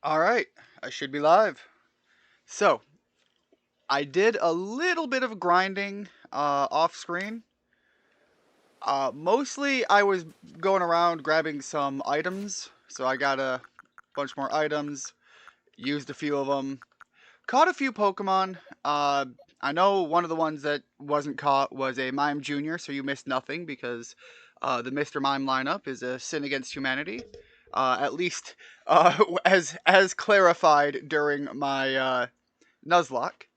Alright, I should be live. So, I did a little bit of grinding off screen. Mostly I was going around grabbing some items. So I got a bunch more items, used a few of them, caught a few Pokemon. I know one of the ones that wasn't caught was a Mime Jr., so you missed nothing because the Mr. Mime lineup is a sin against humanity. At least as clarified during my Nuzlocke.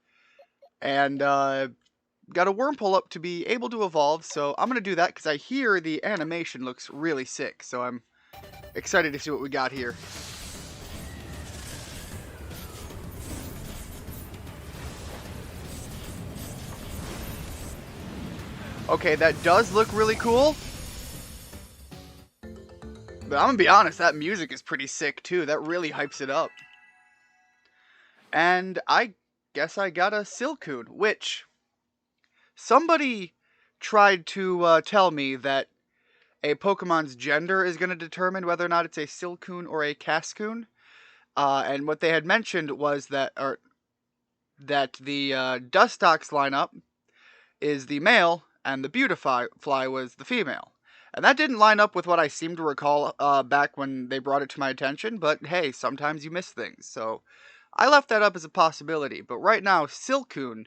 And got a Wurmple up to be able to evolve, so I'm going to do that because I hear the animation looks really sick, so I'm excited to see what we got here. Okay, that does look really cool. But I'm going to be honest, that music is pretty sick too. That really hypes it up. And I guess I got a Silcoon, which somebody tried to tell me that a Pokemon's gender is going to determine whether or not it's a Silcoon or a Cascoon. And what they had mentioned was that the Dustox lineup is the male and the Beautifly was the female. And that didn't line up with what I seem to recall back when they brought it to my attention, but hey, sometimes you miss things. So I left that up as a possibility. But right now, Silcoon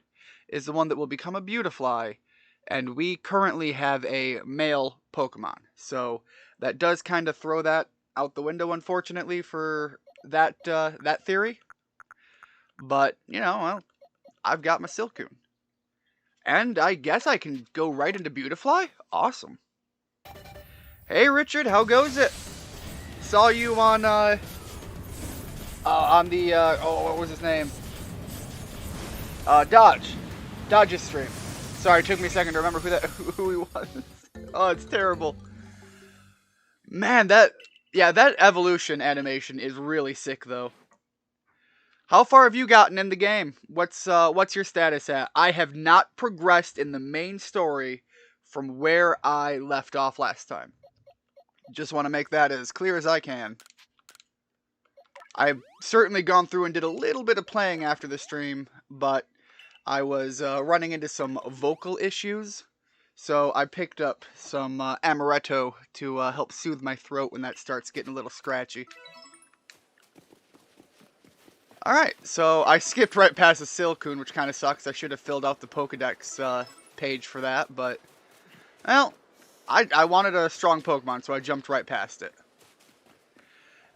is the one that will become a Beautifly, and we currently have a male Pokemon. So that does kind of throw that out the window, unfortunately, for that theory. But, well, I've got my Silcoon. And I guess I can go right into Beautifly? Awesome. Hey Richard, how goes it? Saw you on the what was his name? Dodge's stream. Sorry, it took me a second to remember who he was. Oh, it's terrible. Man, that evolution animation is really sick though. How far have you gotten in the game? What's your status at? I have not progressed in the main story from where I left off last time. Just want to make that as clear as I can. I've certainly gone through and did a little bit of playing after the stream, but I was running into some vocal issues, so I picked up some amaretto to help soothe my throat when that starts getting a little scratchy. Alright, so I skipped right past the Silcoon, which kind of sucks. I should have filled out the Pokedex page for that, but, well, I wanted a strong Pokemon, so I jumped right past it.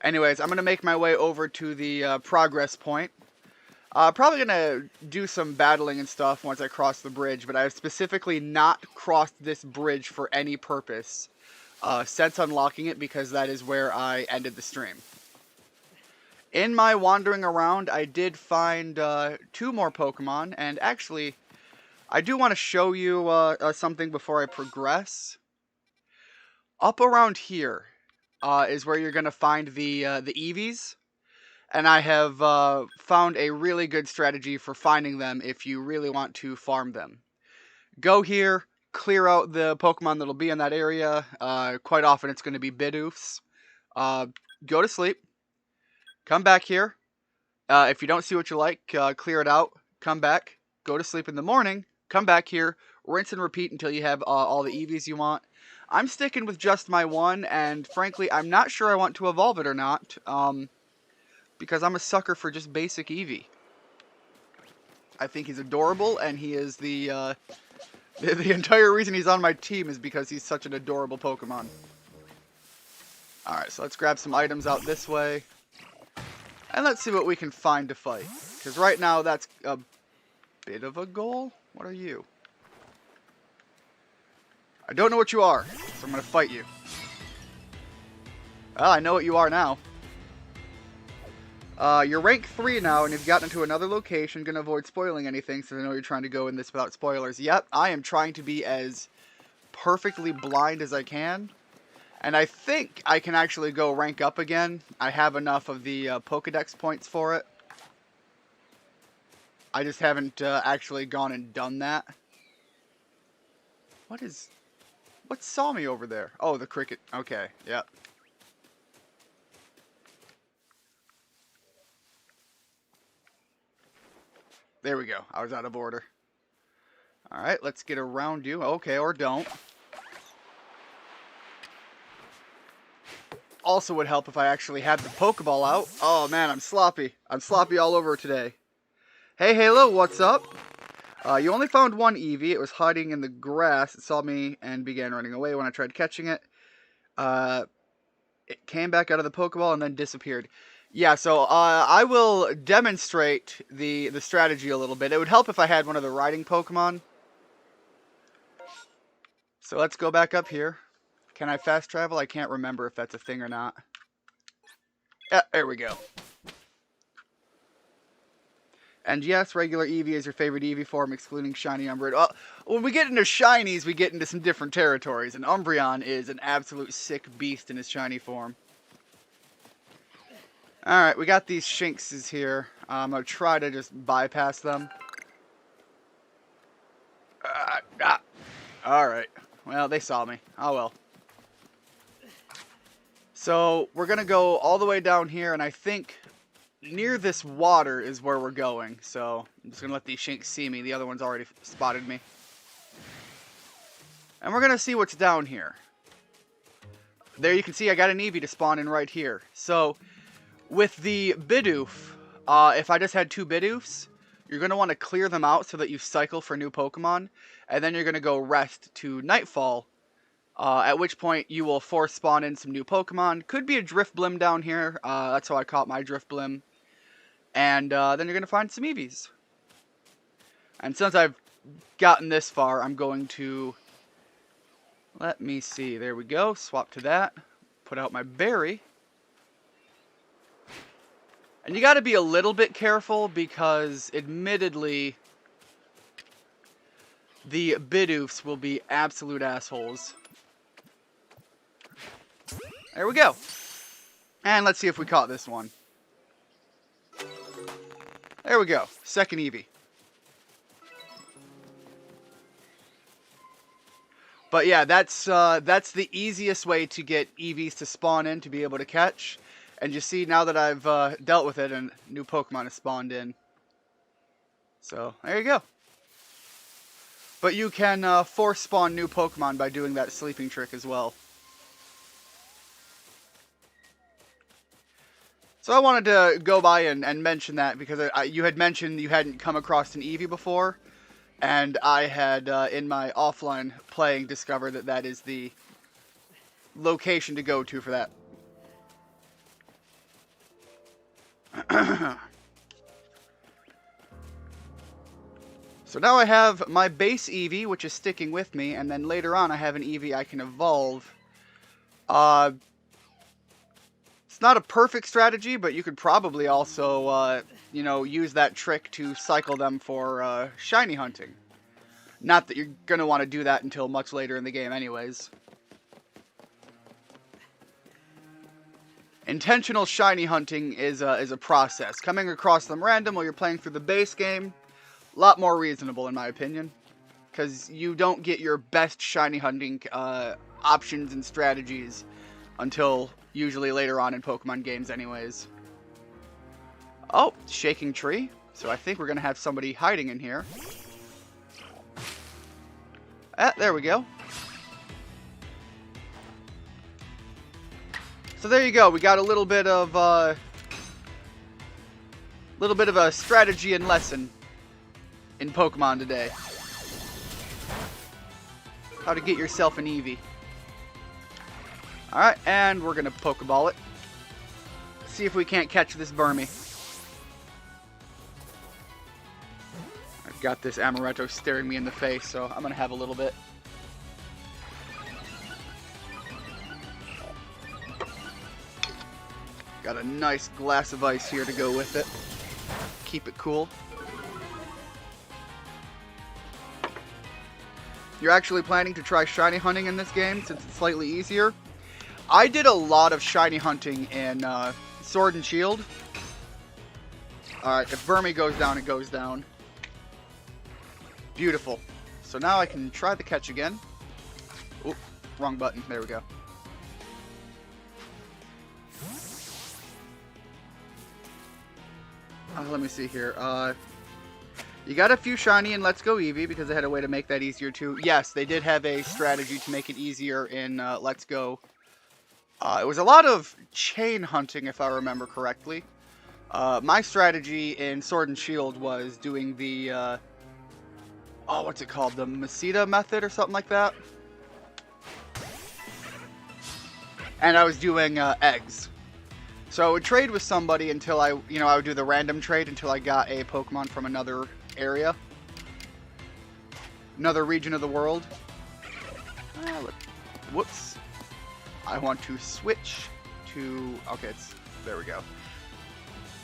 Anyways, I'm going to make my way over to the progress point. Probably going to do some battling and stuff once I cross the bridge, but I have specifically not crossed this bridge for any purpose since unlocking it, because that is where I ended the stream. In my wandering around, I did find 2 more Pokemon, and actually, I do want to show you something before I progress. Up around here is where you're going to find the Eevees, and I have found a really good strategy for finding them if you really want to farm them. Go here, clear out the Pokemon that'll be in that area. Quite often it's going to be Bidoofs. Go to sleep. Come back here. If you don't see what you like, clear it out. Come back. Go to sleep in the morning. Come back here. Rinse and repeat until you have all the Eevees you want. I'm sticking with just my one, and frankly, I'm not sure I want to evolve it or not. Because I'm a sucker for just basic Eevee. I think he's adorable, and he is the entire reason he's on my team is because he's such an adorable Pokemon. Alright, so let's grab some items out this way. And let's see what we can find to fight. Because right now, that's a bit of a goal. What are you? I don't know what you are, so I'm going to fight you. Well, I know what you are now. You're rank 3 now, and you've gotten into another location. Gonna avoid spoiling anything, so I know you're trying to go in this without spoilers. Yep, I am trying to be as perfectly blind as I can. And I think I can actually go rank up again. I have enough of the Pokedex points for it. I just haven't actually gone and done that. What saw me over there? Oh, the cricket. Okay, yep. there we go. I was out of order. Alright, let's get around you. Okay, or don't. Also would help if I actually had the Pokeball out. Oh man, I'm sloppy. I'm sloppy all over today. Hey Halo, what's up? You only found one Eevee. It was hiding in the grass. It saw me and began running away when I tried catching it. It came back out of the Pokeball and then disappeared. Yeah, so I will demonstrate the strategy a little bit. It would help if I had one of the riding Pokemon. So let's go back up here. Can I fast travel? I can't remember if that's a thing or not. Yeah, there we go. And yes, regular Eevee is your favorite Eevee form, excluding Shiny Umbreon. Well, when we get into Shinies, we get into some different territories. And Umbreon is an absolute sick beast in his Shiny form. Alright, we got these Shinxes here. I'm going to try to just bypass them. Alright. Well, they saw me. Oh well. So, we're going to go all the way down here, and I think near this water is where we're going. So, I'm just going to let these Shinx see me. The other one's already spotted me. And we're going to see what's down here. There you can see I got an Eevee to spawn in right here. So, with the Bidoof, if I just had 2 Bidoofs, you're going to want to clear them out so that you cycle for new Pokemon. And then you're going to go rest to Nightfall. At which point you will force spawn in some new Pokemon. Could be a Drifblim down here. That's how I caught my Drifblim. And then you're going to find some Eevees. And since I've gotten this far, I'm going to... Let me see. There we go. Swap to that. Put out my berry. And you got to be a little bit careful because, admittedly, the Bidoofs will be absolute assholes. There we go. And let's see if we caught this one. There we go. Second Eevee. But yeah, that's the easiest way to get Eevees to spawn in to be able to catch. And you see, now that I've dealt with it, a new Pokemon has spawned in. So, there you go. But you can force spawn new Pokemon by doing that sleeping trick as well. So I wanted to go by and mention that because you had mentioned you hadn't come across an Eevee before. And I had, in my offline playing, discovered that that is the location to go to for that. So now I have my base Eevee, which is sticking with me, and then later on I have an Eevee I can evolve. It's not a perfect strategy, but you could probably also, you know, use that trick to cycle them for shiny hunting. Not that you're going to want to do that until much later in the game anyways. Intentional shiny hunting is a process. Coming across them random while you're playing through the base game, a lot more reasonable in my opinion. Because you don't get your best shiny hunting options and strategies until usually later on in Pokemon games anyways. Oh, shaking tree. So I think we're going to have somebody hiding in here. There we go. So there you go. We got a little bit of a strategy and lesson in Pokemon today. How to get yourself an Eevee. Alright, and we're going to Pokeball it. See if we can't catch this Burmy. I've got this Amaretto staring me in the face, so I'm going to have a little bit. Got a nice glass of ice here to go with it. Keep it cool. You're actually planning to try shiny hunting in this game since it's slightly easier? I did a lot of shiny hunting in Sword and Shield. Alright, if Burmy goes down, it goes down. Beautiful. So now I can try the catch again. Oop, wrong button. There we go. Let me see here. You got a few shiny in Let's Go Eevee because they had a way to make that easier too. Yes, they did have a strategy to make it easier in Let's Go. It was a lot of chain hunting, if I remember correctly. My strategy in Sword and Shield was doing the, oh, what's it called? The Masita method or something like that. And I was doing eggs. So I would trade with somebody until I would do the random trade until I got a Pokemon from another area. Another region of the world. Whoops. I want to switch to... Okay, there we go.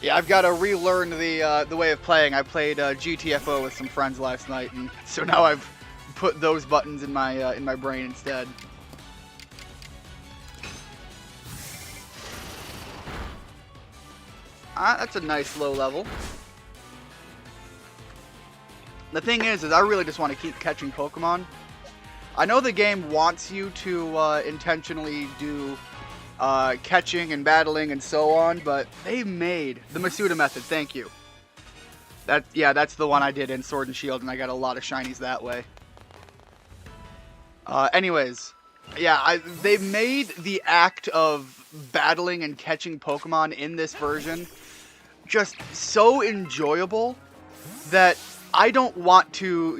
Yeah, I've got to relearn the way of playing. I played GTFO with some friends last night, and so now I've put those buttons in my brain instead. That's a nice low level. The thing is I really just want to keep catching Pokemon. I know the game wants you to intentionally do catching and battling and so on, but they made the Masuda method. Thank you. That's the one I did in Sword and Shield, and I got a lot of shinies that way. Anyways, yeah, they made the act of battling and catching Pokemon in this version just so enjoyable that I don't want to,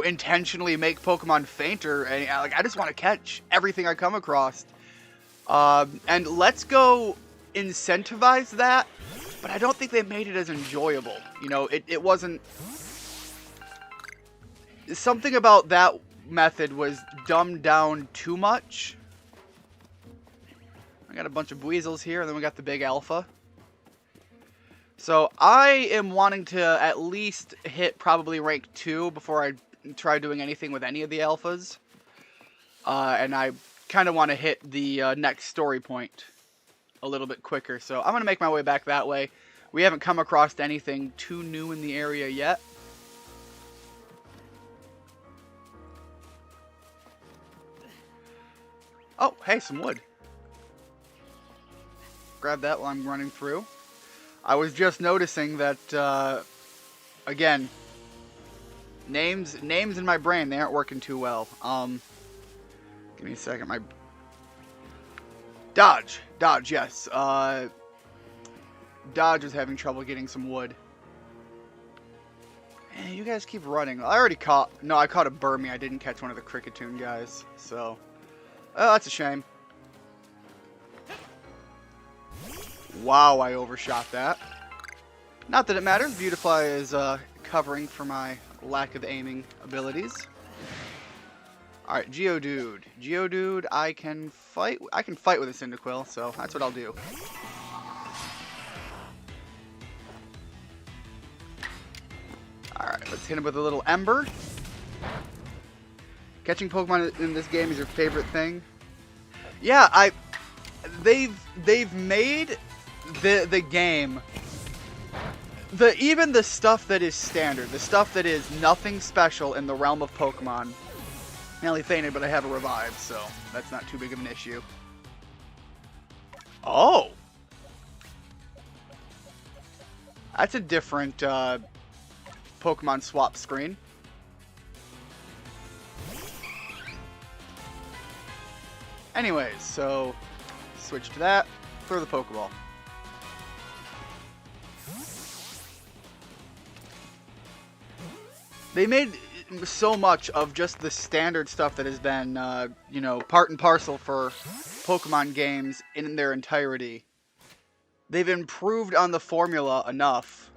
intentionally make Pokemon fainter. And I just want to catch everything I come across. And Let's Go incentivize that, but I don't think they made it as enjoyable. It wasn't... Something about that method was dumbed down too much. I got a bunch of Weasels here, and then we got the big Alpha. So I am wanting to at least hit probably rank 2 before I try doing anything with any of the Alphas. And I kind of want to hit the next story point a little bit quicker. So I'm going to make my way back that way. We haven't come across anything too new in the area yet. Oh, hey, some wood. Grab that while I'm running through. I was just noticing that, again, names in my brain, they aren't working too well. Give me a second. Dodge, yes. Dodge is having trouble getting some wood. Man, you guys keep running. I caught a Burmy. I didn't catch one of the Cricketune guys, so... Oh, that's a shame. Wow, I overshot that. Not that it matters. Beautifly is covering for my lack of aiming abilities. Alright, Geodude. Geodude, I can fight with a Cyndaquil, so that's what I'll do. Alright, let's hit him with a little Ember. Catching Pokemon in this game is your favorite thing? Yeah, they've made the game, even the stuff that is standard, the stuff that is nothing special in the realm of Pokemon. I only fainted, but I have a revive, so that's not too big of an issue. Oh! That's a different Pokemon swap screen. Anyways, so switch to that, throw the Pokeball. They made so much of just the standard stuff that has been, part and parcel for Pokemon games in their entirety. They've improved on the formula enough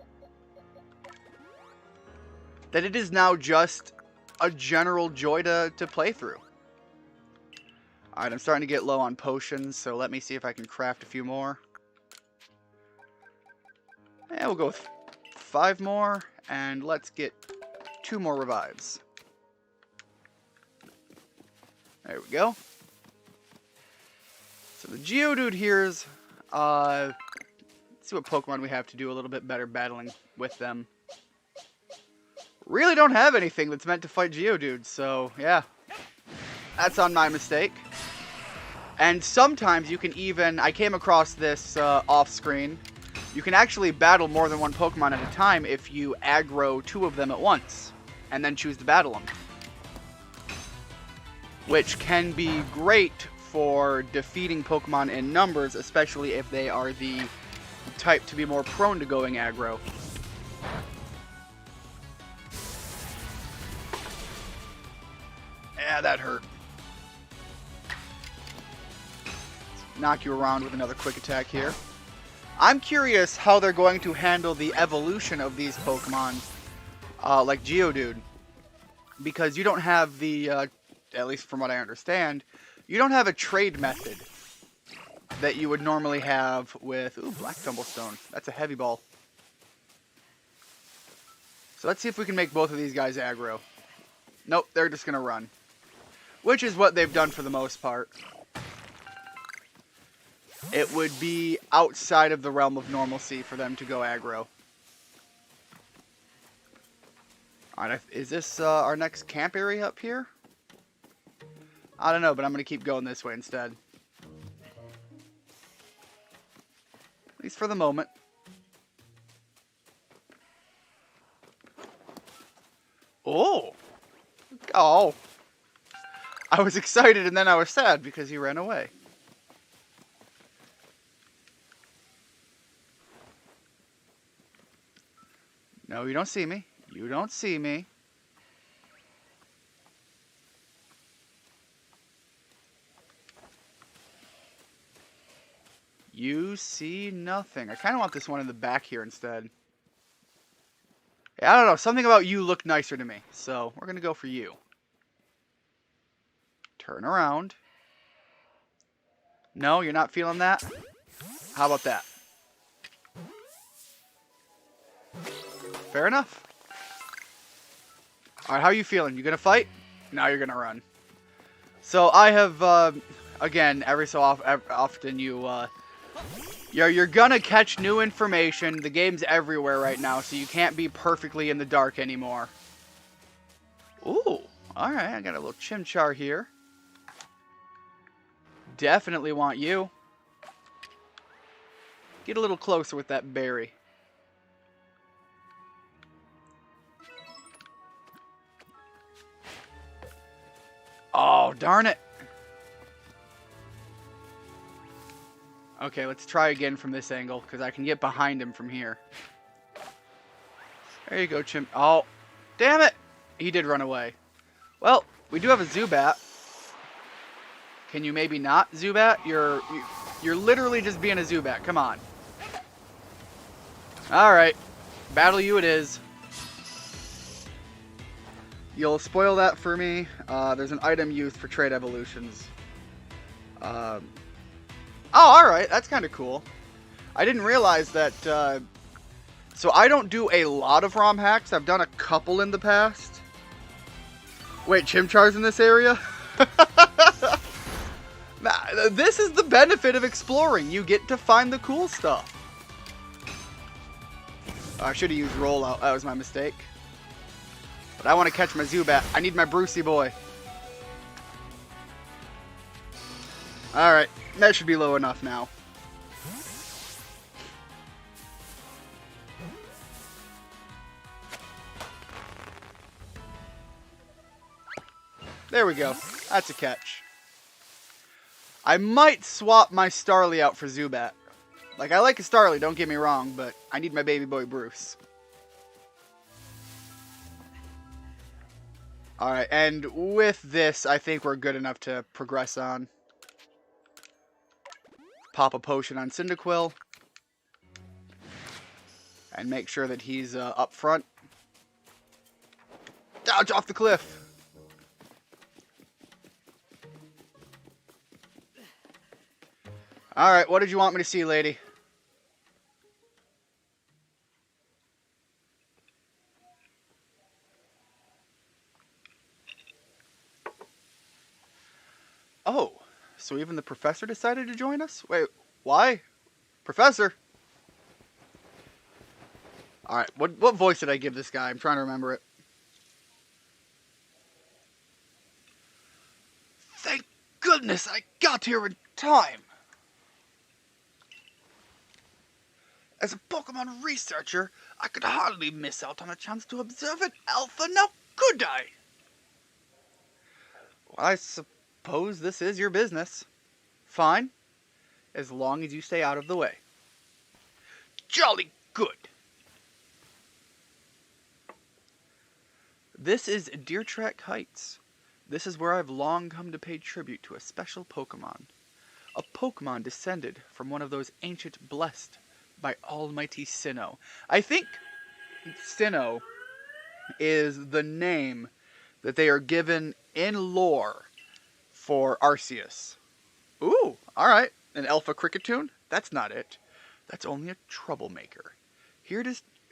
that it is now just a general joy to play through. Alright, I'm starting to get low on potions, so let me see if I can craft a few more. Yeah, we'll go with 5 more, and let's get 2 more revives. There we go. So the Geodude here's, let's see what Pokemon we have to do a little bit better battling with them. Really don't have anything that's meant to fight Geodude, so yeah. That's on my mistake. And sometimes you can even, I came across this off screen, You can actually battle more than one Pokemon at a time if you aggro 2 of them at once, and then choose to battle them. Which can be great for defeating Pokemon in numbers, especially if they are the type to be more prone to going aggro. Yeah, that hurt. Knock you around with another quick attack here. I'm curious how they're going to handle the evolution of these Pokemon, like Geodude. Because you don't have the, at least from what I understand, you don't have a trade method that you would normally have with... Ooh, Black Tumblestone. That's a heavy ball. So let's see if we can make both of these guys aggro. Nope, they're just going to run. Which is what they've done for the most part. It would be outside of the realm of normalcy for them to go aggro. Alright, is this our next camp area up here? I don't know, but I'm going to keep going this way instead. At least for the moment. Oh! Oh! I was excited and then I was sad because he ran away. No, you don't see me. You don't see me. You see nothing. I kind of want this one in the back here instead. Yeah, I don't know. Something about you looked nicer to me. So, we're going to go for you. Turn around. No, you're not feeling that? How about that? Fair enough. Alright, how are you feeling? You gonna fight? Now you're gonna run. So I have, again, every so often you're gonna catch new information. The game's everywhere right now, so you can't be perfectly in the dark anymore. Ooh, alright, I got a little Chimchar here. Definitely want you. Get a little closer with that berry. Oh, darn it. Okay, let's try again from this angle, because I can get behind him from here. There you go, Chimp. Oh, damn it. He did run away. Well, we do have a Zubat. Can you maybe not, Zubat? You're literally just being a Zubat. Come on. Alright. Battle you it is. You'll spoil that for me. There's an item used for trade evolutions. Oh, alright. That's kind of cool. I didn't realize that... so I don't do a lot of ROM hacks. I've done a couple in the past. Wait, Chimchar's in this area? This is the benefit of exploring. You get to find the cool stuff. I should have used rollout. That was my mistake. But I want to catch my Zubat. I need my Brucey boy. Alright. That should be low enough now. There we go. That's a catch. I might swap my Starly out for Zubat. Like, I like a Starly, don't get me wrong, but I need my baby boy Bruce. Alright, and with this, I think we're good enough to progress on. Pop a potion on Cyndaquil. And make sure that he's up front. Dodge off the cliff! Alright, what did you want me to see, lady? Oh, so even the professor decided to join us? Wait, why? Professor? Alright, what voice did I give this guy? I'm trying to remember it. Thank goodness I got here in time! As a Pokemon researcher, I could hardly miss out on a chance to observe an alpha, now could I? Well, I suppose this is your business. Fine, as long as you stay out of the way. Jolly good. This is Deer Track Heights. This is where I've long come to pay tribute to a special Pokemon. A Pokemon descended from one of those ancient blessed by Almighty Sinnoh. I think Sinnoh is the name that they are given in lore for Arceus. Ooh, alright. An Alpha Cricketune? That's not it. That's only a troublemaker. Here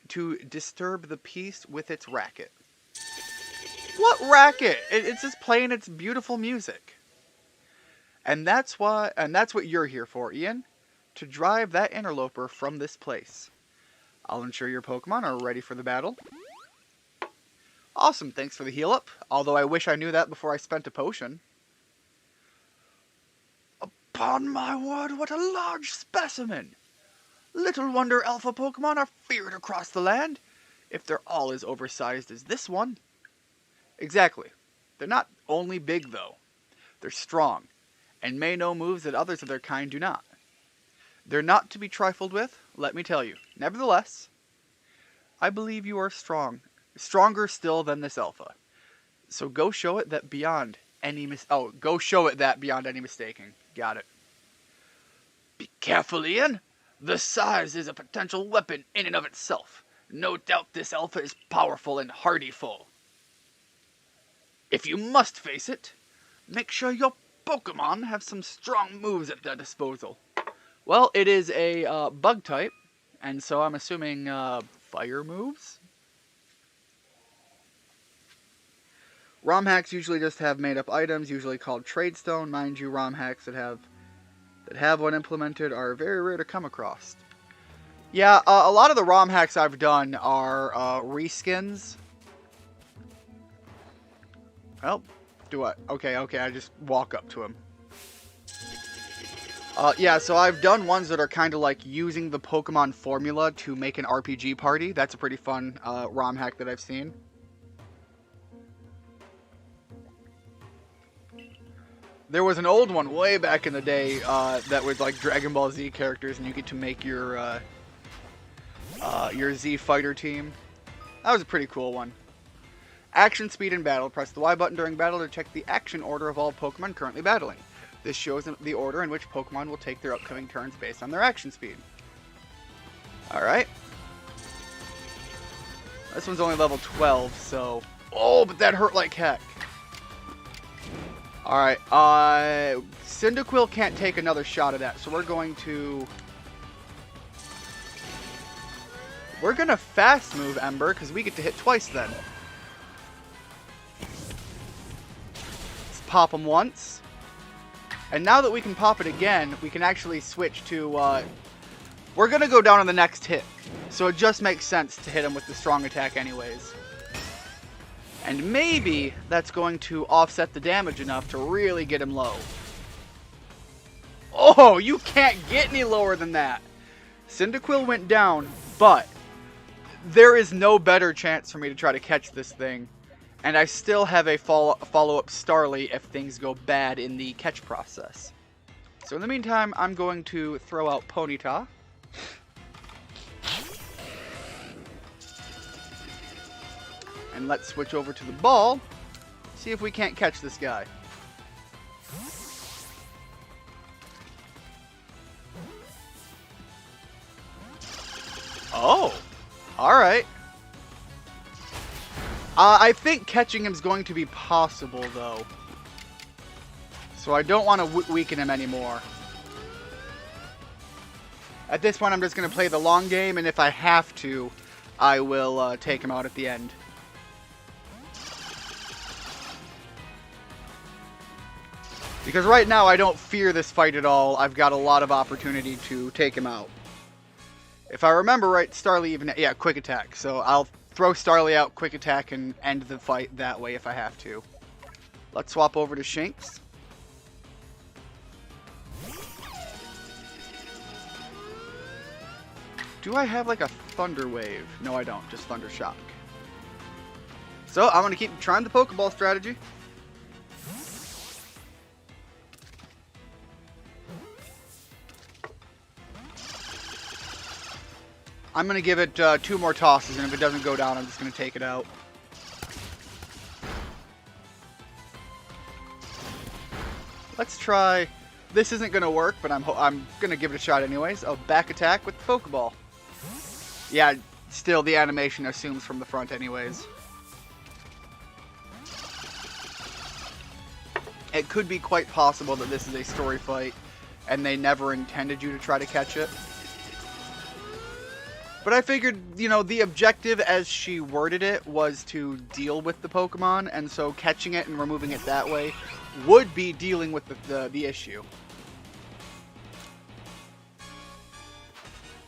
to disturb the peace with its racket. What racket? It's just playing its beautiful music. And that's what you're here for, Ian. To drive that interloper from this place. I'll ensure your Pokemon are ready for the battle. Awesome, thanks for the heal up. Although I wish I knew that before I spent a potion. Upon my word, what a large specimen! Little wonder Alpha Pokemon are feared across the land, if they're all as oversized as this one. Exactly. They're not only big, though. They're strong, and may know moves that others of their kind do not. They're not to be trifled with, let me tell you. Nevertheless, I believe you are strong. Stronger still than this Alpha. So go show it that beyond any beyond any mistaking. Got it. Be careful, Ian. The size is a potential weapon in and of itself. No doubt this Alpha is powerful and hardy foe. If you must face it, make sure your Pokemon have some strong moves at their disposal. Well, it is a bug type, and so I'm assuming fire moves? ROM hacks usually just have made-up items, usually called Tradestone. Mind you, ROM hacks that have one implemented are very rare to come across. Yeah, a lot of the ROM hacks I've done are reskins. Well, do what? Okay, I just walk up to him. Yeah, so I've done ones that are kind of like using the Pokemon formula to make an RPG party. That's a pretty fun ROM hack that I've seen. There was an old one way back in the day that was like Dragon Ball Z characters, and you get to make your Z fighter team. That was a pretty cool one. Action speed in battle. Press the Y button during battle to check the action order of all Pokemon currently battling. This shows the order in which Pokemon will take their upcoming turns based on their action speed. Alright. This one's only level 12, so... Oh, but that hurt like heck. Alright, Cyndaquil can't take another shot of that, so we're going to fast move Ember, because we get to hit twice then. Let's pop him once. And now that we can pop it again, we can actually switch to, we're going to go down on the next hit. So it just makes sense to hit him with the strong attack anyways. And maybe that's going to offset the damage enough to really get him low. Oh, you can't get any lower than that. Cyndaquil went down, but there is no better chance for me to try to catch this thing. And I still have a follow-up Starly if things go bad in the catch process. So in the meantime, I'm going to throw out Ponyta. And let's switch over to the ball. See if we can't catch this guy. Oh, alright. I think catching him is going to be possible, though. So I don't want to weaken him anymore. At this point, I'm just going to play the long game, and if I have to, I will take him out at the end. Because right now, I don't fear this fight at all. I've got a lot of opportunity to take him out. If I remember right, Starly even... Yeah, quick attack. So I'll throw Starly out, quick attack, and end the fight that way if I have to. Let's swap over to Shinx. Do I have like a Thunder Wave? No, I don't. Just Thunder Shock. So I'm going to keep trying the Pokeball strategy. I'm going to give it 2 more tosses, and if it doesn't go down, I'm just going to take it out. Let's try... This isn't going to work, but I'm going to give it a shot anyways. A back attack with the Pokeball. Yeah, still the animation assumes from the front anyways. It could be quite possible that this is a story fight, and they never intended you to try to catch it. But I figured, you know, the objective as she worded it was to deal with the Pokemon, and so catching it and removing it that way would be dealing with the issue.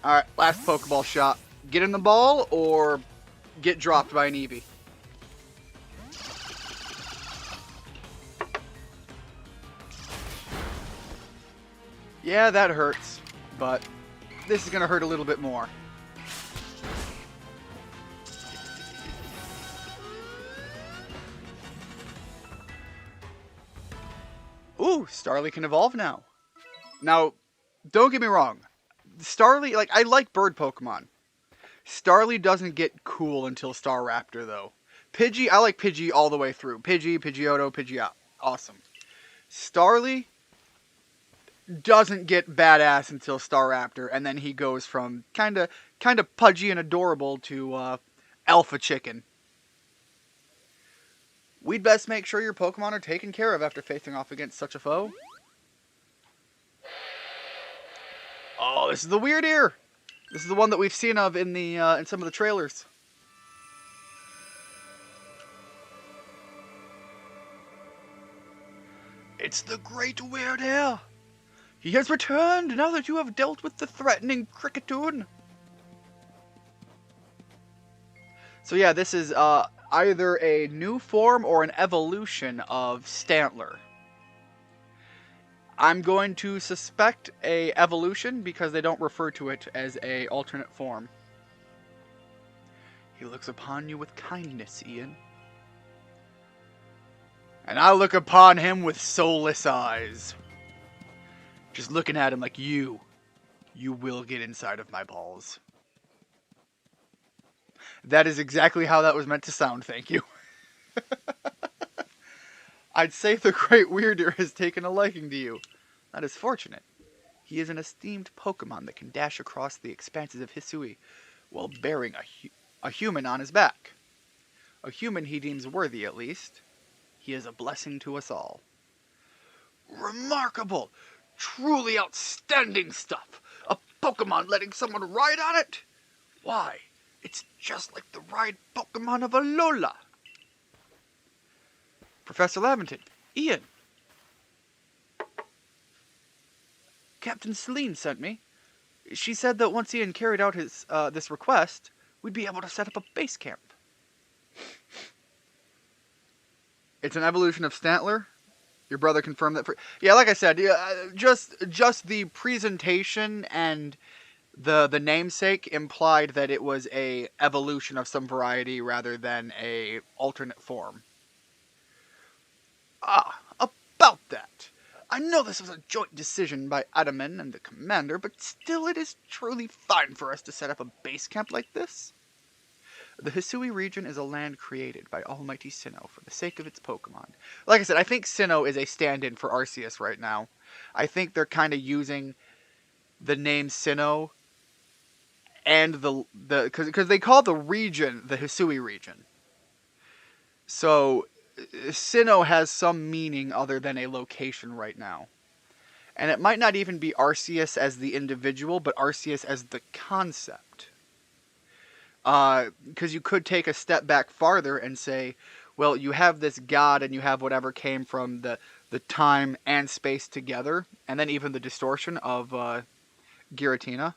Alright, last Pokeball shot. Get in the ball or get dropped by an Eevee. Yeah, that hurts, but this is going to hurt a little bit more. Ooh, Starly can evolve now. Now, don't get me wrong. Starly, like, I like bird Pokemon. Starly doesn't get cool until Staraptor, though. Pidgey, I like Pidgey all the way through. Pidgey, Pidgeotto, Pidgeot. Awesome. Starly doesn't get badass until Staraptor, and then he goes from kind of pudgy and adorable to alpha chicken. We'd best make sure your Pokemon are taken care of after facing off against such a foe. Oh, this is the Weird Ear. This is the one that we've seen of in the in some of the trailers. It's the Great Weird Ear. He has returned now that you have dealt with the threatening Cricketune. So yeah, this is either a new form or an evolution of Stantler. I'm going to suspect a evolution because they don't refer to it as a alternate form. He looks upon you with kindness, Ian. And I look upon him with soulless eyes. Just looking at him like you will get inside of my balls. That is exactly how that was meant to sound, thank you. I'd say the Great Weird Ear has taken a liking to you. That is fortunate. He is an esteemed Pokemon that can dash across the expanses of Hisui while bearing a human on his back. A human he deems worthy, at least. He is a blessing to us all. Remarkable! Truly outstanding stuff! A Pokemon letting someone ride on it? Why, it's just like the ride Pokemon of Alola. Professor Laventon, Ian. Captain Celine sent me. She said that once Ian carried out his this request, we'd be able to set up a base camp. It's an evolution of Stantler. Your brother confirmed that. Yeah, like I said, just the presentation and the namesake implied that it was a evolution of some variety rather than a alternate form. Ah, about that. I know this was a joint decision by Adaman and the commander, but still it is truly fine for us to set up a base camp like this. The Hisui region is a land created by Almighty Sinnoh for the sake of its Pokemon. Like I said, I think Sinnoh is a stand-in for Arceus right now. I think they're kind of using the name Sinnoh and because they call the region the Hisui region. So Sinnoh has some meaning other than a location right now. And it might not even be Arceus as the individual, but Arceus as the concept. Because you could take a step back farther and say, well, you have this god and you have whatever came from the time and space together, and then even the distortion of Giratina.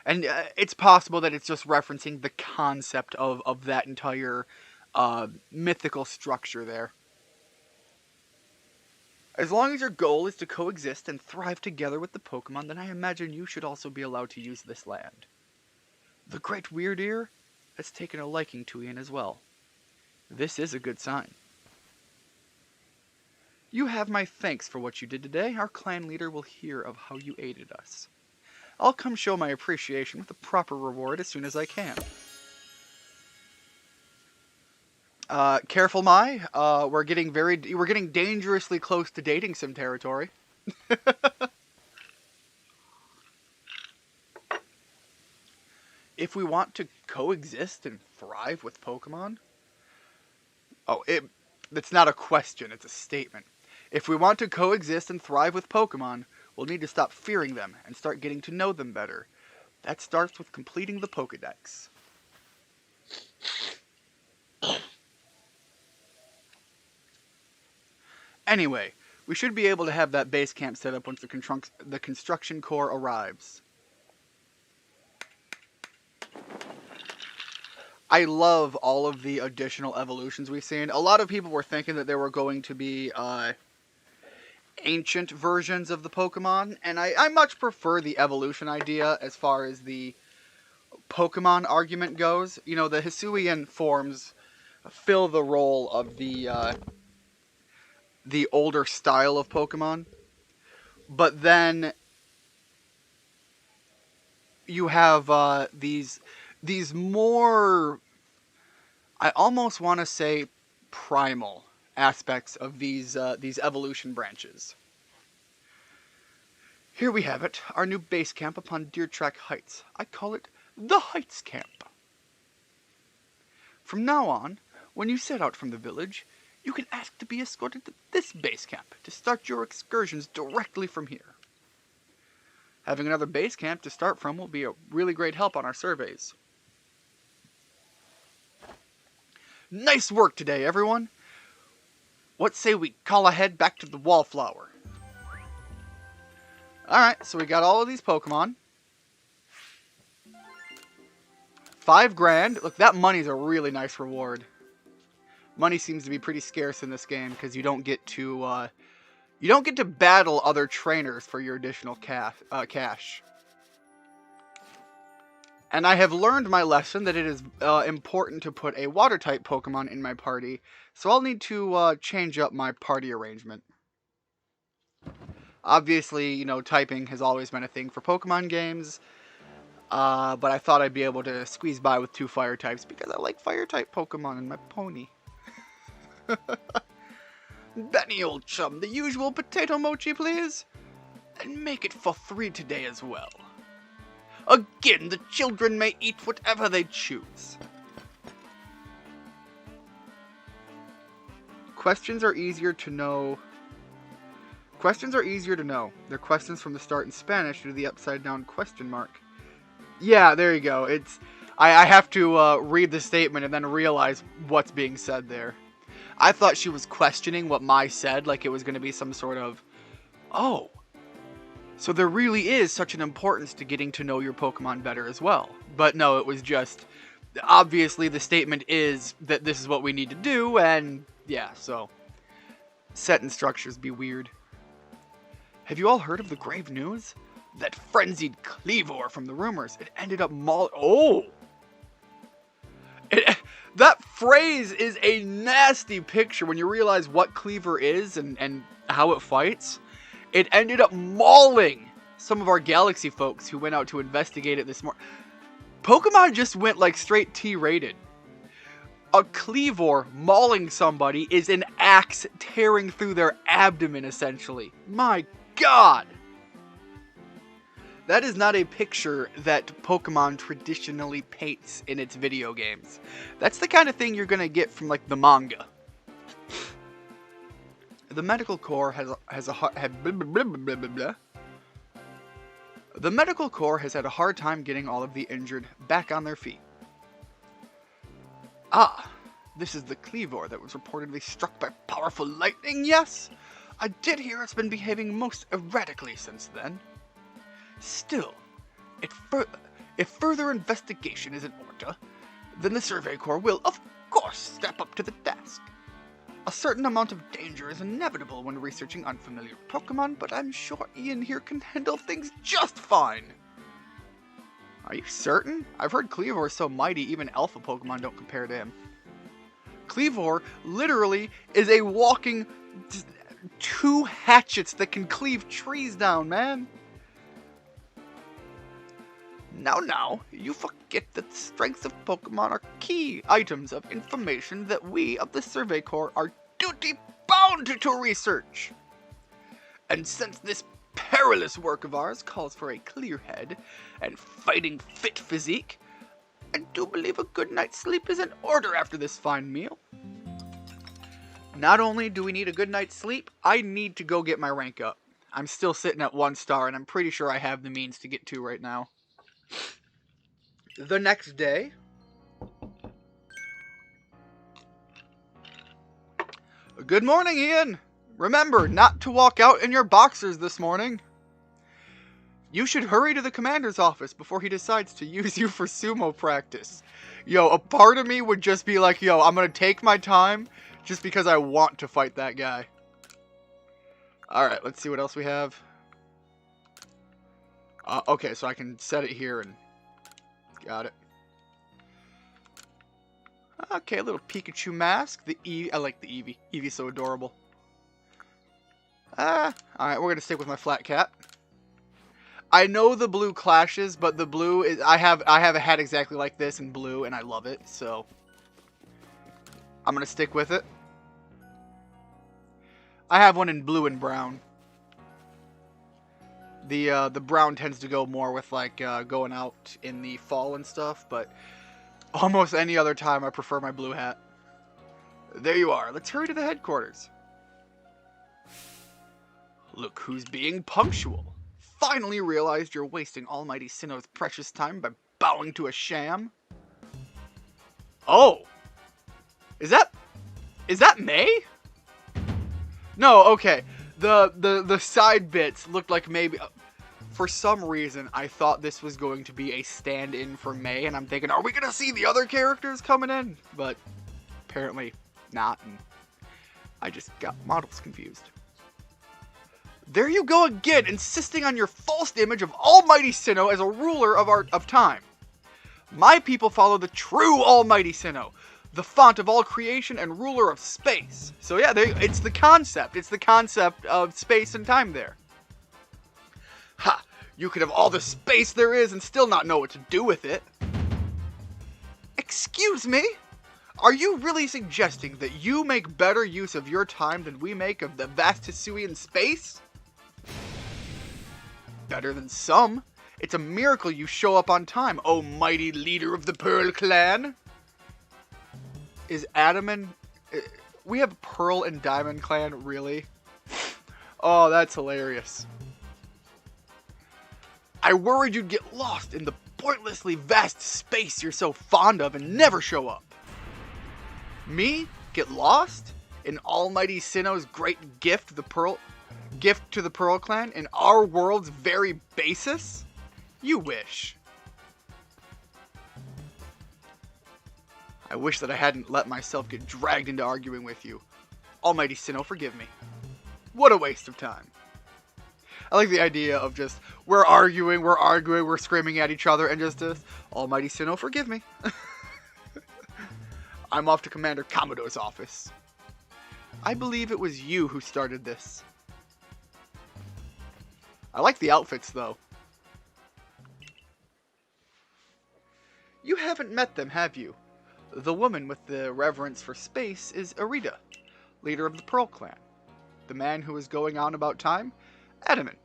And it's possible that it's just referencing the concept of that entire mythical structure there. As long as your goal is to coexist and thrive together with the Pokemon, then I imagine you should also be allowed to use this land. The Great Weird Ear has taken a liking to Ian as well. This is a good sign. You have my thanks for what you did today. Our clan leader will hear of how you aided us. I'll come show my appreciation with a proper reward as soon as I can. Careful, Mai. We're getting dangerously close to dating sim territory. If we want to coexist and thrive with Pokemon... Oh, it's not a question, it's a statement. If we want to coexist and thrive with Pokemon, we'll need to stop fearing them and start getting to know them better. That starts with completing the Pokédex. Anyway, we should be able to have that base camp set up once the construction core arrives. I love all of the additional evolutions we've seen. A lot of people were thinking that there were going to be ancient versions of the Pokemon, and I much prefer the evolution idea as far as the Pokemon argument goes. You know, the Hisuian forms fill the role of the older style of Pokemon, but then you have these more, I almost want to say, primal aspects of these evolution branches. Here we have it, our new base camp upon Deer Track Heights. I call it the Heights Camp. From now on, when you set out from the village, you can ask to be escorted to this base camp to start your excursions directly from here. Having another base camp to start from will be a really great help on our surveys. Nice work today, everyone! What say we call ahead back to the Wallflower? Alright, so we got all of these Pokemon. 5 grand. Look, that money's a really nice reward. Money seems to be pretty scarce in this game because you don't get to battle other trainers for your additional cash. And I have learned my lesson that it is important to put a water-type Pokemon in my party, so I'll need to change up my party arrangement. Obviously, you know, typing has always been a thing for Pokemon games, but I thought I'd be able to squeeze by with 2 fire types because I like fire-type Pokemon in my pony. Benny, old chum, the usual potato mochi, please? And make it for 3 today as well. Again, the children may eat whatever they choose. Questions are easier to know. They're questions from the start in Spanish due to the upside down question mark. Yeah, there you go. I have to read the statement and then realize what's being said there. I thought she was questioning what Mai said, like it was going to be some sort of, oh, so there really is such an importance to getting to know your Pokemon better as well. But no, it was just, obviously the statement is that this is what we need to do, and yeah, so sentence structures be weird. Have you all heard of the grave news? That frenzied Cleavor from the rumors, it ended up that phrase is a nasty picture when you realize what Cleavor is and how it fights. It ended up mauling some of our Galaxy folks who went out to investigate it this morning. Pokemon just went like straight T-rated. A Cleavor mauling somebody is an axe tearing through their abdomen, essentially. My God! That is not a picture that Pokemon traditionally paints in its video games. That's the kind of thing you're gonna get from, like, the manga. The medical corps has had a hard time getting all of the injured back on their feet. Ah, this is the Cleavor that was reportedly struck by powerful lightning, yes? I did hear it's been behaving most erratically since then. Still, if further investigation is in order, then the Survey Corps will, of course, step up to the task. A certain amount of danger is inevitable when researching unfamiliar Pokemon, but I'm sure Ian here can handle things just fine. Are you certain? I've heard Cleavor is so mighty, even alpha Pokemon don't compare to him. Cleavor literally is a walking 2 hatchets that can cleave trees down, man. Now, you forget that the strengths of Pokemon are key items of information that we of the Survey Corps are duty-bound to research. And since this perilous work of ours calls for a clear head and fighting fit physique, I do believe a good night's sleep is in order after this fine meal. Not only do we need a good night's sleep, I need to go get my rank up. I'm still sitting at 1 star, and I'm pretty sure I have the means to get 2 right now. The next day, good morning, Ian. Remember not to walk out in your boxers this morning. You should hurry to the commander's office before he decides to use you for sumo practice. Yo, a part of me would just be like, yo, I'm gonna take my time just because I want to fight that guy. Alright, let's see what else we have. Okay, so I can set it here and... Got it. Okay, a little Pikachu mask. I like the Eevee. Eevee's so adorable. Alright, we're gonna stick with my flat cap. I know the blue clashes, but the blue is... I have a hat exactly like this in blue, and I love it, so... I'm gonna stick with it. I have one in blue and brown. The brown tends to go more with, like, going out in the fall and stuff, but almost any other time I prefer my blue hat. There you are. Let's hurry to the headquarters. Look who's being punctual. Finally realized you're wasting Almighty Sinnoh's precious time by bowing to a sham. Oh! Is that May? No, okay. The side bits looked like maybe... For some reason, I thought this was going to be a stand-in for May, and I'm thinking, are we going to see the other characters coming in? But apparently not, and I just got models confused. There you go again, insisting on your false image of Almighty Sinnoh as a ruler of time. My people follow the true Almighty Sinnoh, the font of all creation and ruler of space. So yeah, it's the concept. It's the concept of space and time there. Ha! You could have all the space there is and still not know what to do with it. Excuse me? Are you really suggesting that you make better use of your time than we make of the vast Hisuian space? Better than some. It's a miracle you show up on time, oh mighty leader of the Pearl Clan. Is Adaman... We have Pearl and Diamond Clan, really? Oh, that's hilarious. I worried you'd get lost in the pointlessly vast space you're so fond of and never show up. Me? Get lost? In Almighty Sinnoh's great gift to the Pearl Clan? In our world's very basis? You wish. I wish that I hadn't let myself get dragged into arguing with you. Almighty Sinnoh, forgive me. What a waste of time. I like the idea of just, we're arguing, we're screaming at each other, and just, Almighty Sinnoh, forgive me. I'm off to Commander Commodore's office. I believe it was you who started this. I like the outfits, though. You haven't met them, have you? The woman with the reverence for space is Arita, leader of the Pearl Clan. The man who is going on about time? Adaman.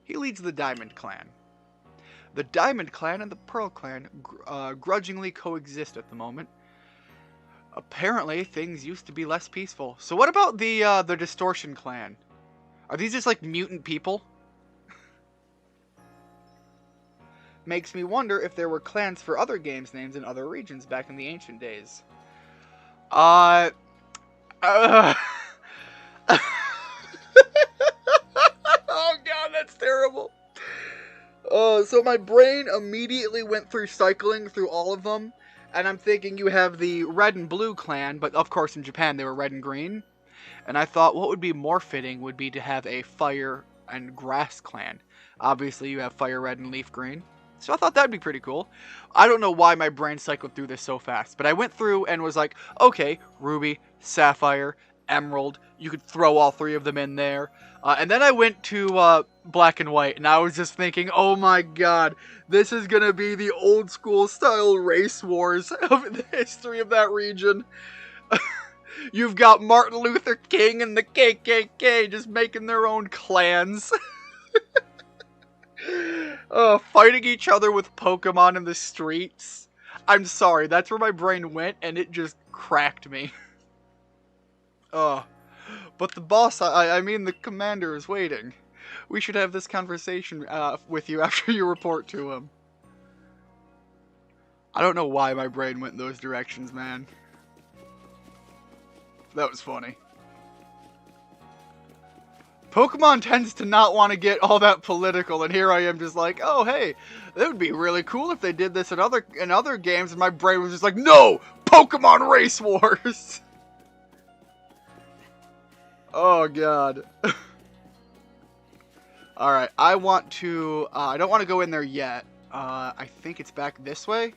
He leads the Diamond Clan. The Diamond Clan and the Pearl Clan grudgingly coexist at the moment. Apparently, things used to be less peaceful. So what about the Distortion Clan? Are these just like mutant people? Makes me wonder if there were clans for other games names in other regions back in the ancient days. Oh god, that's terrible. So my brain immediately went through cycling through all of them, and I'm thinking you have the red and blue clan, but of course in Japan they were red and green. And I thought what would be more fitting would be to have a fire and grass clan. Obviously you have fire red and leaf green. So I thought that'd be pretty cool. I don't know why my brain cycled through this so fast, but I went through and was like, okay, Ruby, Sapphire, Emerald, you could throw all three of them in there. And then I went to Black and White, and I was just thinking, oh my god, this is going to be the old school style race wars of the history of that region. You've got Martin Luther King and the KKK just making their own clans. Fighting each other with Pokemon in the streets. I'm sorry, that's where my brain went, and it just cracked me. But the boss, I mean the commander, is waiting. We should have this conversation with you after you report to him. I don't know why my brain went in those directions, man. That was funny. Pokemon tends to not want to get all that political, and here I am just like, oh hey, that would be really cool if they did this in other games, and my brain was just like, no! Pokemon Race Wars! Oh god. Alright, I want to, I don't want to go in there yet. I think it's back this way?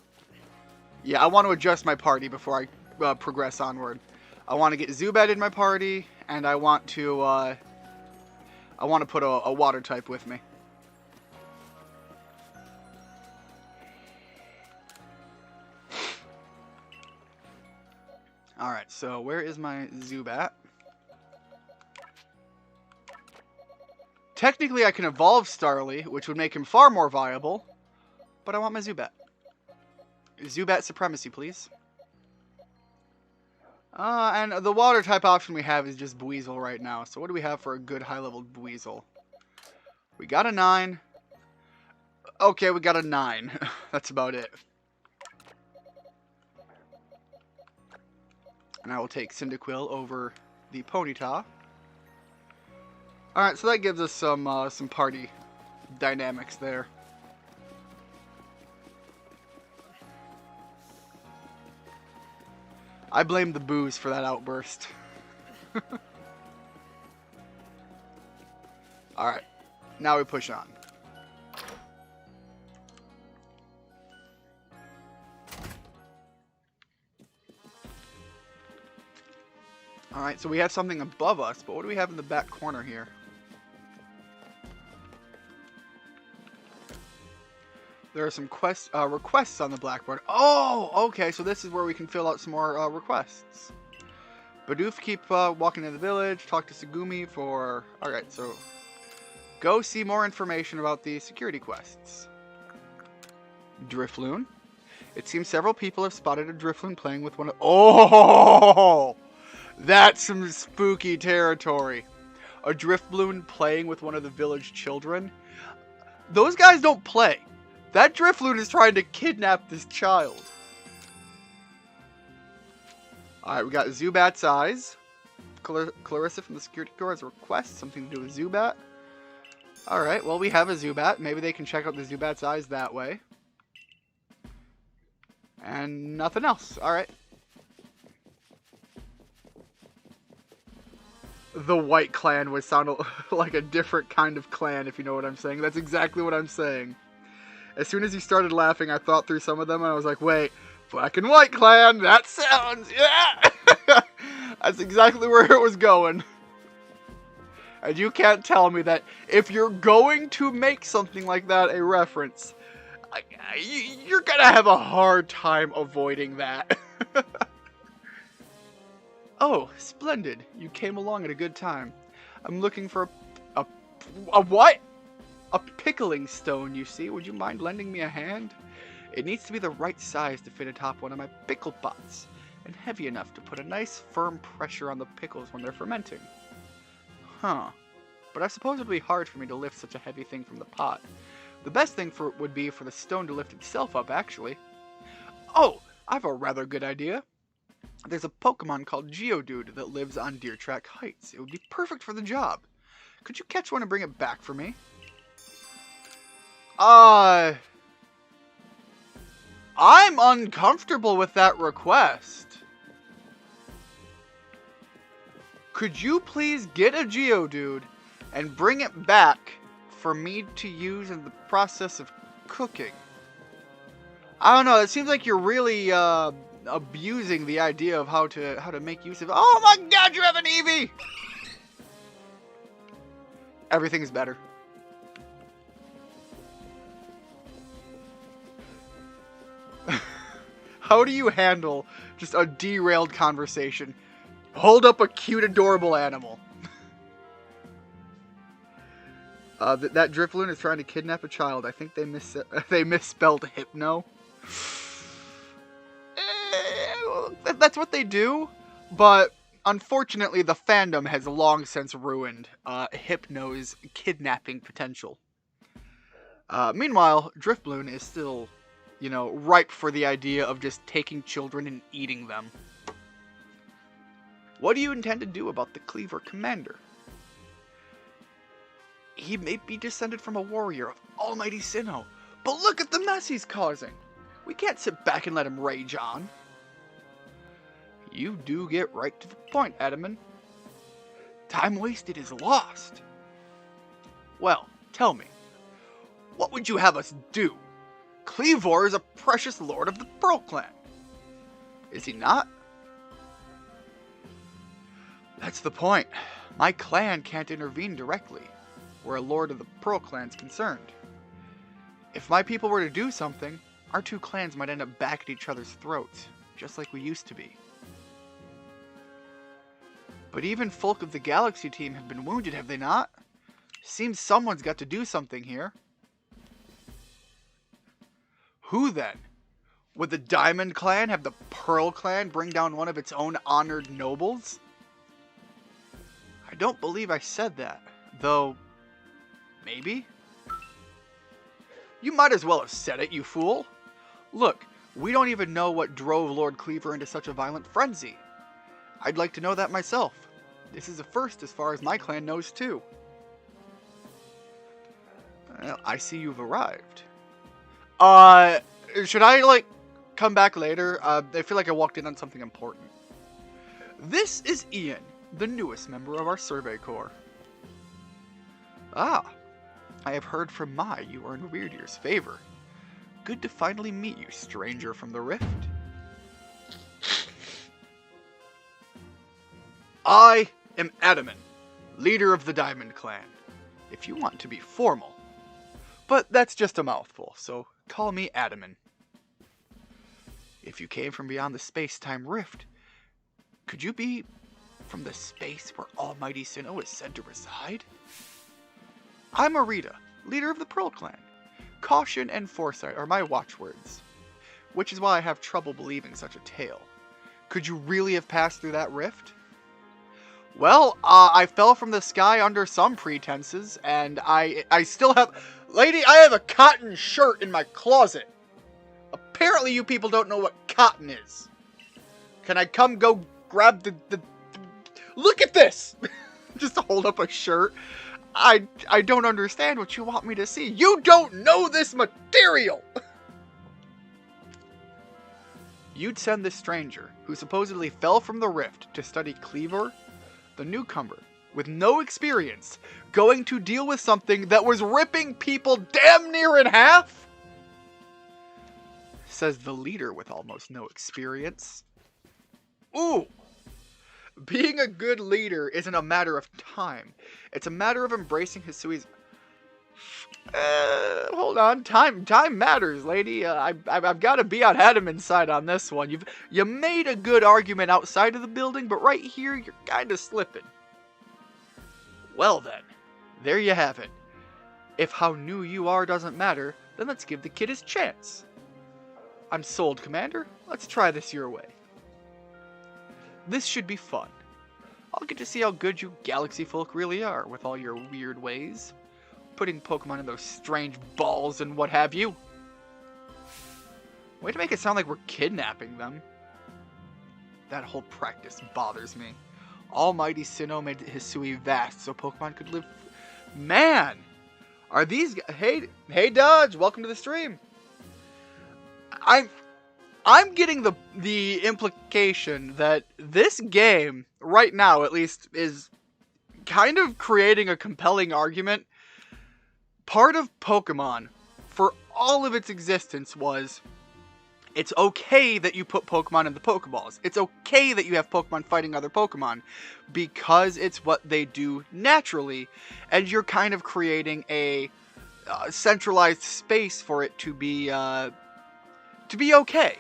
Yeah, I want to adjust my party before I progress onward. I want to get Zubat in my party, and I want to put a water type with me. Alright, so where is my Zubat? Technically, I can evolve Starly, which would make him far more viable, but I want my Zubat. Zubat supremacy, please. And the water type option we have is just Buizel right now. So what do we have for a good high-level Buizel? We got a 9. Okay, we got a 9. That's about it. And I will take Cyndaquil over the Ponyta. Alright, so that gives us some party dynamics there. I blame the booze for that outburst. Alright, now we push on. Alright, so we have something above us, but what do we have in the back corner here? There are some requests on the blackboard. Oh, okay, so this is where we can fill out some more requests. Bidoof, keep walking in the village. Talk to Sugumi for... Alright, so... Go see more information about the security quests. Drifloon. It seems several people have spotted a Drifloon playing with one of... Oh! That's some spooky territory. A Drifloon playing with one of the village children. Those guys don't play. That Drifloon is trying to kidnap this child. Alright, we got Zubat's eyes. Clarissa from the security door has a request. Something to do with Zubat. Alright, well, we have a Zubat. Maybe they can check out the Zubat's eyes that way. And nothing else. Alright. The White Clan would sound like a different kind of clan, if you know what I'm saying. That's exactly what I'm saying. As soon as he started laughing, I thought through some of them, and I was like, wait, Black and White Clan, that sounds, yeah! That's exactly where it was going. And you can't tell me that if you're going to make something like that a reference, you're gonna have a hard time avoiding that. Oh, splendid. You came along at a good time. I'm looking for a what? A pickling stone, you see. Would you mind lending me a hand? It needs to be the right size to fit atop one of my pickle pots, and heavy enough to put a nice firm pressure on the pickles when they're fermenting. Huh. But I suppose it would be hard for me to lift such a heavy thing from the pot. The best thing would be for the stone to lift itself up, actually. Oh, I've a rather good idea. There's a Pokemon called Geodude that lives on Deer Track Heights. It would be perfect for the job. Could you catch one and bring it back for me? I'm uncomfortable with that request. Could you please get a Geodude and bring it back for me to use in the process of cooking? I don't know. It seems like you're really abusing the idea of how to make use of. Oh my God! You have an Eevee. Everything's better. How do you handle just a derailed conversation? Hold up a cute, adorable animal. That Drifloon is trying to kidnap a child. I think they misspelled hypno. That's what they do, but unfortunately, the fandom has long since ruined Hypno's kidnapping potential. Meanwhile, Drifloon is still, ripe for the idea of just taking children and eating them. What do you intend to do about the Cleaver Commander? He may be descended from a warrior of Almighty Sinnoh, but look at the mess he's causing. We can't sit back and let him rage on. You do get right to the point, Adaman. Time wasted is lost. Well, tell me, what would you have us do? Cleavor is a precious lord of the Pearl Clan. Is he not? That's the point. My clan can't intervene directly where a lord of the Pearl Clan's concerned. If my people were to do something, our two clans might end up back at each other's throats, just like we used to be. But even folk of the Galaxy team have been wounded, have they not? Seems someone's got to do something here. Who then? Would the Diamond Clan have the Pearl Clan bring down one of its own honored nobles? I don't believe I said that, though maybe? You might as well have said it, you fool. Look, we don't even know what drove Lord Cleaver into such a violent frenzy. I'd like to know that myself. This is a first as far as my clan knows too. Well, I see you've arrived. Should I, come back later? I feel like I walked in on something important. This is Ian, the newest member of our Survey Corps. Ah, I have heard from Mai you are in Weirdier's favor. Good to finally meet you, stranger from the Rift. I am Adaman, leader of the Diamond Clan, if you want to be formal. But that's just a mouthful, so call me Adaman. If you came from beyond the space-time rift, could you be from the space where Almighty Sinnoh is said to reside? I'm Arita, leader of the Pearl Clan. Caution and foresight are my watchwords, which is why I have trouble believing such a tale. Could you really have passed through that rift? Well, I fell from the sky under some pretenses, and I still have... Lady, I have a cotton shirt in my closet. Apparently you people don't know what cotton is. Can I come go grab the... Look at this! Just to hold up a shirt. I don't understand what you want me to see. You don't know this material! You'd send this stranger, who supposedly fell from the rift, to study Cleaver, the newcomer, with no experience, going to deal with something that was ripping people damn near in half? Says the leader with almost no experience. Ooh! Being a good leader isn't a matter of time. It's a matter of embracing Hisui's... hold on. Time matters, lady. I've got to be on Adaman's side on this one. You made a good argument outside of the building, but right here, you're kind of slipping. Well then, there you have it. If how new you are doesn't matter, then let's give the kid his chance. I'm sold, Commander. Let's try this your way. This should be fun. I'll get to see how good you galaxy folk really are with all your weird ways. Putting Pokemon in those strange balls and what have you. Way to make it sound like we're kidnapping them. That whole practice bothers me. Almighty Sinnoh made Hisui vast so Pokemon could live... Man! Are these... Hey Dodge, welcome to the stream. I'm getting the implication that this game, right now at least, is kind of creating a compelling argument. Part of Pokemon, for all of its existence, was It's okay that you put Pokemon in the Pokeballs. It's okay that you have Pokemon fighting other Pokemon because it's what they do naturally, and you're kind of creating a centralized space for it to be okay.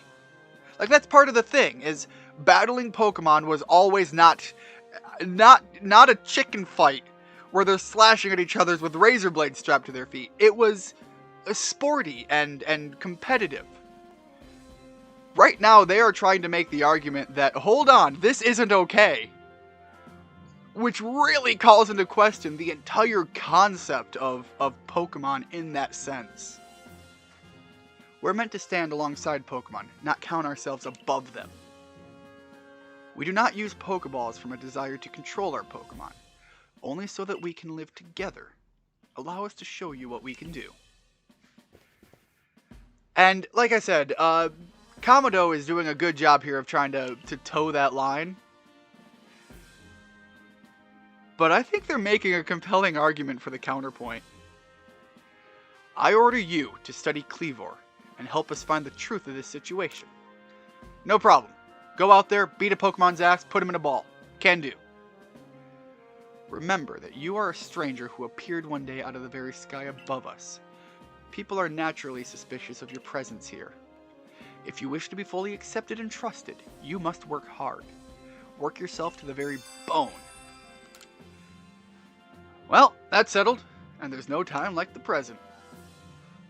Like, that's part of the thing, is battling Pokemon was always not a chicken fight where they're slashing at each other with razor blades strapped to their feet. It was sporty and competitive. Right now, they are trying to make the argument that, hold on, this isn't okay. Which really calls into question the entire concept of Pokemon in that sense. We're meant to stand alongside Pokemon, not count ourselves above them. We do not use Pokeballs from a desire to control our Pokemon, only so that we can live together. Allow us to show you what we can do. And, like I said, Kamado is doing a good job here of trying to toe that line. But I think they're making a compelling argument for the counterpoint. I order you to study Kleavor and help us find the truth of this situation. No problem. Go out there, beat a Pokemon's ass, put him in a ball. Can do. Remember that you are a stranger who appeared one day out of the very sky above us. People are naturally suspicious of your presence here. If you wish to be fully accepted and trusted, you must work hard. Work yourself to the very bone. Well, that's settled, and there's no time like the present.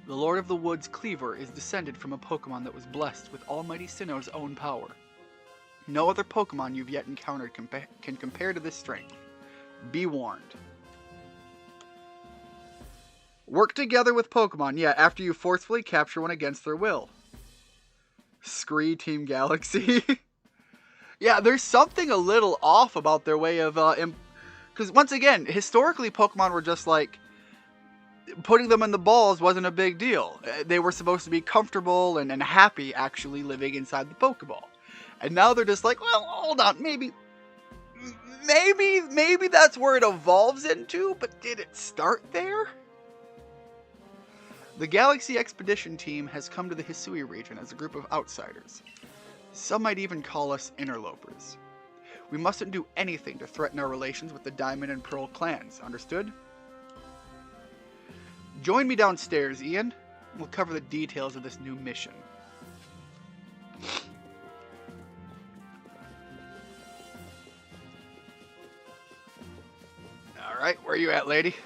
The Lord of the Woods, Kleavor, is descended from a Pokemon that was blessed with Almighty Sinnoh's own power. No other Pokemon you've yet encountered can compare to this strength. Be warned. Work together with Pokemon, after you forcefully capture one against their will. Scree Team Galaxy. Yeah, there's something a little off about their way of, because once again, historically Pokemon were just like, putting them in the balls wasn't a big deal. They were supposed to be comfortable and happy actually living inside the Pokeball. And now they're just like, well, hold on, maybe that's where it evolves into, but did it start there? The Galaxy Expedition team has come to the Hisui region as a group of outsiders. Some might even call us interlopers. We mustn't do anything to threaten our relations with the Diamond and Pearl clans, understood? Join me downstairs, Ian. We'll cover the details of this new mission. Alright, where are you at, lady?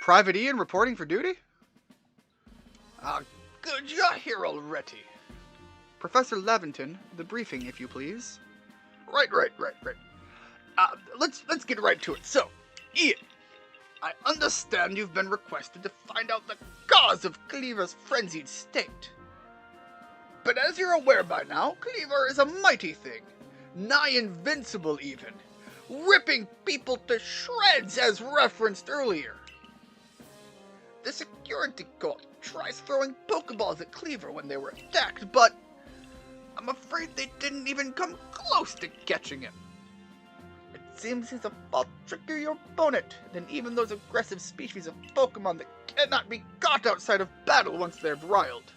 Private Ian reporting for duty? Good, you're here already. Professor Leventon, the briefing, if you please. Right. Let's get right to it. So, Ian, I understand you've been requested to find out the cause of Kleavor's frenzied state. But as you're aware by now, Kleavor is a mighty thing, nigh invincible even, ripping people to shreds as referenced earlier. The security guard tries throwing Pokeballs at Kleavor when they were attacked, but I'm afraid they didn't even come close to catching him. It seems he's a far trickier opponent than even those aggressive species of Pokemon that cannot be caught outside of battle once they're riled.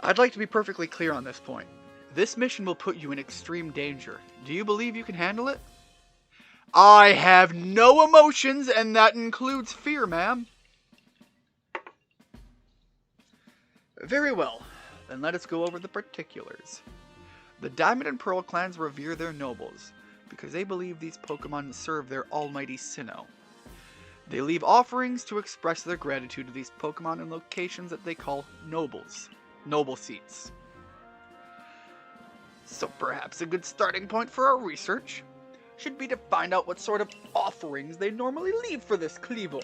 I'd like to be perfectly clear on this point. This mission will put you in extreme danger. Do you believe you can handle it? I have no emotions, and that includes fear, ma'am. Very well, then let us go over the particulars. The Diamond and Pearl clans revere their nobles, because they believe these Pokemon serve their almighty Sinnoh. They leave offerings to express their gratitude to these Pokemon in locations that they call nobles, noble seats. So perhaps a good starting point for our research should be to find out what sort of offerings they normally leave for this Kleavor.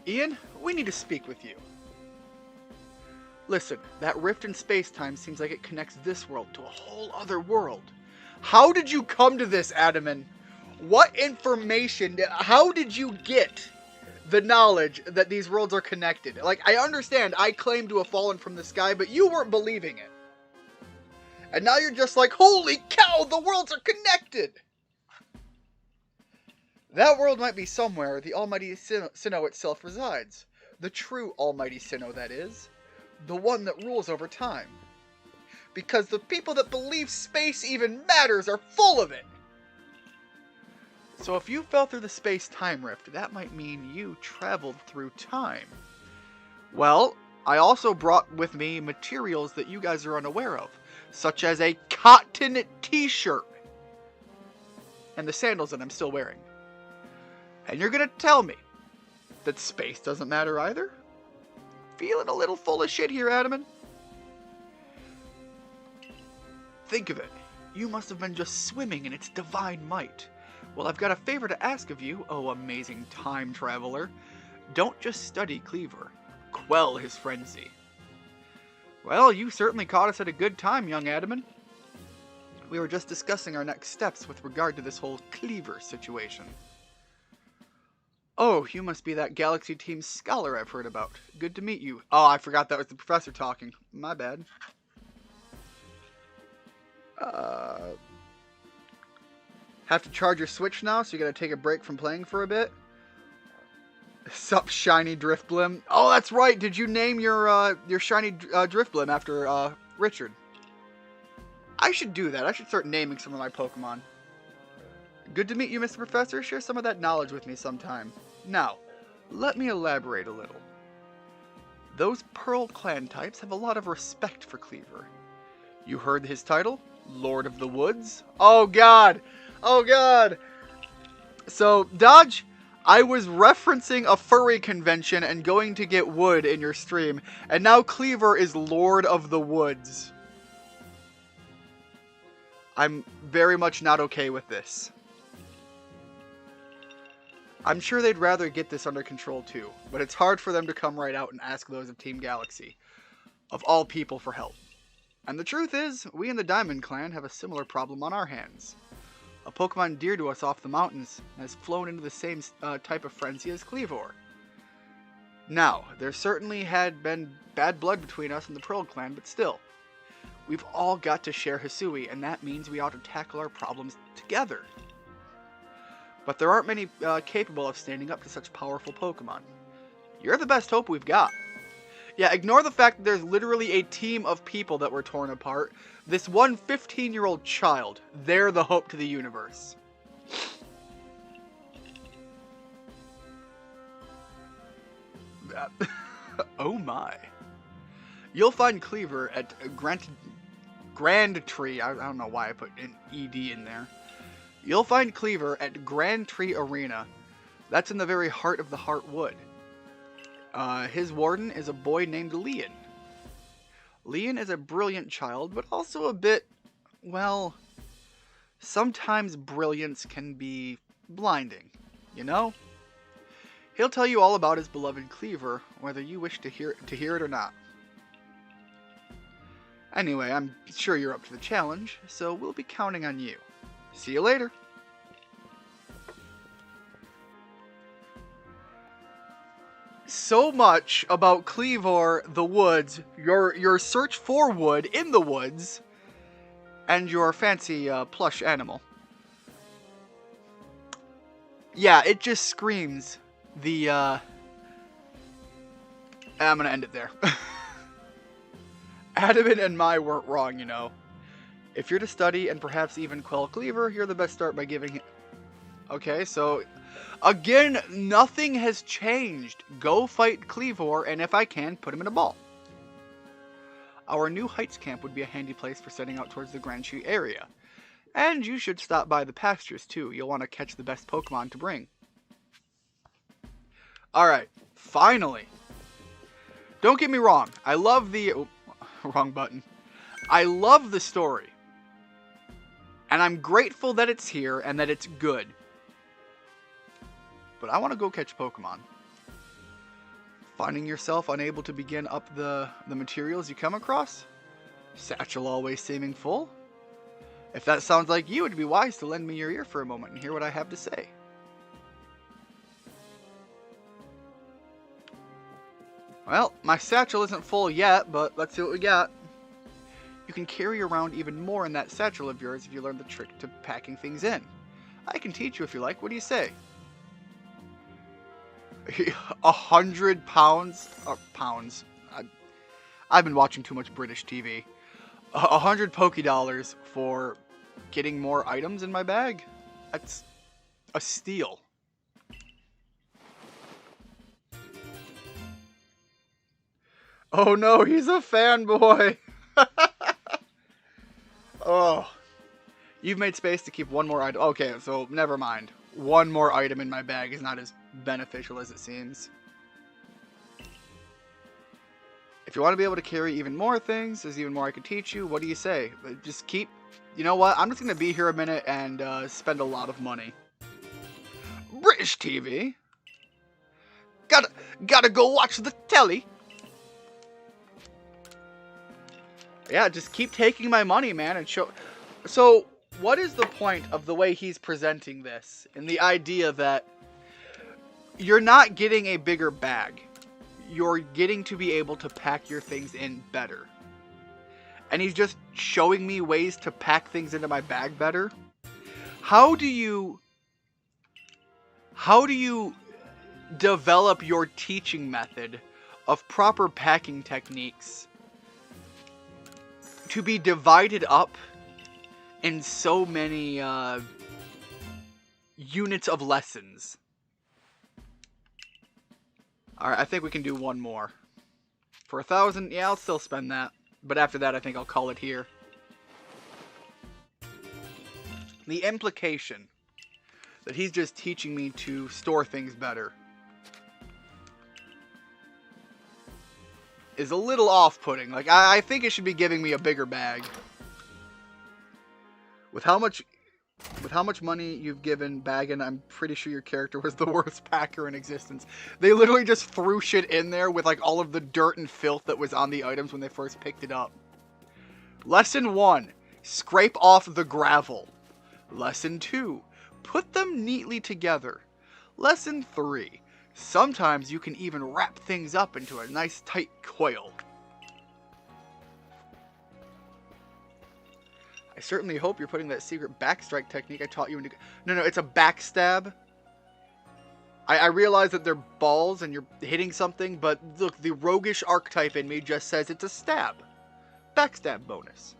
Ian, we need to speak with you. Listen, that rift in space-time seems like it connects this world to a whole other world. How did you come to this, Adaman? What information, how did you get the knowledge that these worlds are connected. Like, I understand I claim to have fallen from the sky, but you weren't believing it. And now you're just like, holy cow, the worlds are connected! That world might be somewhere the almighty Sinnoh itself resides. The true almighty Sinnoh, that is. The one that rules over time. Because the people that believe space even matters are full of it! So if you fell through the space-time rift, that might mean you traveled through time. Well, I also brought with me materials that you guys are unaware of, such as a cotton t-shirt and the sandals that I'm still wearing. And you're gonna tell me that space doesn't matter either? Feeling a little full of shit here, Adaman? Think of it. You must have been just swimming in its divine might. Well, I've got a favor to ask of you, oh amazing time traveler. Don't just study Cleaver. Quell his frenzy. Well, you certainly caught us at a good time, young Adaman. We were just discussing our next steps with regard to this whole Cleaver situation. Oh, you must be that Galaxy Team scholar I've heard about. Good to meet you. Oh, I forgot that was the professor talking. My bad. Have to charge your Switch now, so you gotta take a break from playing for a bit? Sup, Shiny Driftblim? Oh, that's right. Did you name your Shiny Driftblim after Richard? I should do that. I should start naming some of my Pokemon. Good to meet you, Mr. Professor. Share some of that knowledge with me sometime. Now, let me elaborate a little. Those Pearl Clan types have a lot of respect for Cleaver. You heard his title? Lord of the Woods? Oh, God! Oh, God! So, Dodge, I was referencing a furry convention and going to get wood in your stream, and now Cleaver is Lord of the Woods. I'm very much not okay with this. I'm sure they'd rather get this under control too, but it's hard for them to come right out and ask those of Team Galaxy, of all people, for help. And the truth is, we in the Diamond Clan have a similar problem on our hands. A Pokemon dear to us off the mountains has flown into the same type of frenzy as Cleavor. Now, there certainly had been bad blood between us and the Pearl Clan, but still, we've all got to share Hisui, and that means we ought to tackle our problems together. But there aren't many capable of standing up to such powerful Pokemon. You're the best hope we've got. Yeah, ignore the fact that there's literally a team of people that were torn apart. This one 15-year-old child, they're the hope to the universe. Oh my. You'll find Cleaver at Grand Tree. I don't know why I put an ED in there. You'll find Cleaver at Grand Tree Arena. That's in the very heart of the Heartwood. His warden is a boy named Leon. Leon is a brilliant child, but also a bit, well, sometimes brilliance can be blinding, you know? He'll tell you all about his beloved Cleaver, whether you wish to hear it or not. Anyway, I'm sure you're up to the challenge, so we'll be counting on you. See you later. So much about Cleavor, the woods, your search for wood in the woods, and your fancy plush animal. Yeah, it just screams the, I'm gonna end it there. Adaman and Mai weren't wrong, you know. If you're to study and perhaps even quell Cleaver, you're the best start by giving it. Okay, so again, nothing has changed. Go fight Cleavor, and if I can, put him in a ball. Our new Heights camp would be a handy place for setting out towards the Grand Tree area. And you should stop by the pastures too. You'll want to catch the best Pokemon to bring. Alright, finally. Don't get me wrong. I love the... Oh, wrong button. I love the story. And I'm grateful that it's here and that it's good. But I want to go catch Pokemon. Finding yourself unable to begin up the materials you come across? Satchel always seeming full? If that sounds like you, it'd be wise to lend me your ear for a moment and hear what I have to say. Well, my satchel isn't full yet, but let's see what we got. You can carry around even more in that satchel of yours if you learn the trick to packing things in. I can teach you if you like. What do you say? 100 pounds? Pounds. I've been watching too much British TV. 100 Poké-Dollars for getting more items in my bag? That's a steal. Oh no, he's a fanboy! Oh. You've made space to keep one more item. Okay, so never mind. One more item in my bag is not as beneficial as it seems. If you want to be able to carry even more things, there's even more I could teach you. What do you say? Just keep... You know what? I'm just going to be here a minute and spend a lot of money. British TV? Gotta go watch the telly. Yeah, just keep taking my money, man, and show... So, what is the point of the way he's presenting this? And the idea that you're not getting a bigger bag. You're getting to be able to pack your things in better. And he's just showing me ways to pack things into my bag better. How do you develop your teaching method of proper packing techniques to be divided up in so many units of lessons? Alright, I think we can do one more. For 1,000, yeah, I'll still spend that. But after that, I think I'll call it here. The implication that he's just teaching me to store things better is a little off-putting. Like, I think it should be giving me a bigger bag. With how much money you've given Baggin, I'm pretty sure your character was the worst packer in existence. They literally just threw shit in there with like all of the dirt and filth that was on the items when they first picked it up. Lesson 1. Scrape off the gravel. Lesson 2. Put them neatly together. Lesson 3. Sometimes you can even wrap things up into a nice tight coil. I certainly hope you're putting that secret backstrike technique I taught you into... No, it's a backstab. I realize that they're balls and you're hitting something, but look, the roguish archetype in me just says it's a stab. Backstab bonus.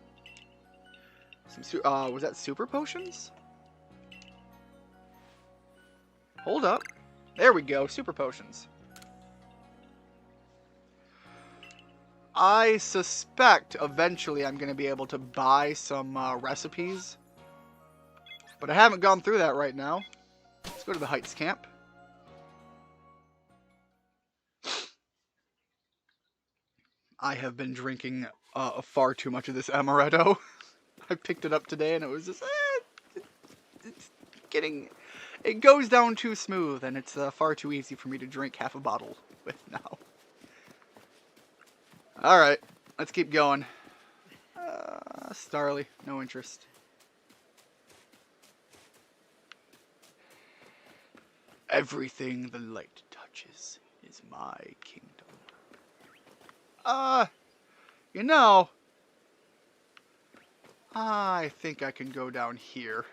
Was that super potions? Hold up. There we go, super potions. I suspect eventually I'm going to be able to buy some recipes. But I haven't gone through that right now. Let's go to the Heights camp. I have been drinking far too much of this amaretto. I picked it up today and it was just... it's getting... It goes down too smooth and it's far too easy for me to drink half a bottle with now. Alright, let's keep going. Starly, no interest. Everything the light touches is my kingdom. You know, I think I can go down here.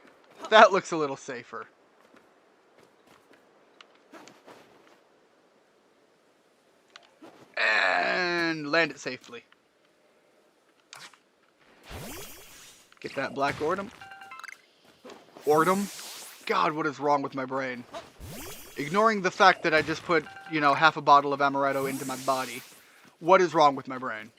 That looks a little safer. And land it safely. Get that black ordum. God, what is wrong with my brain? Ignoring the fact that I just put, you know, half a bottle of amaretto into my body. What is wrong with my brain?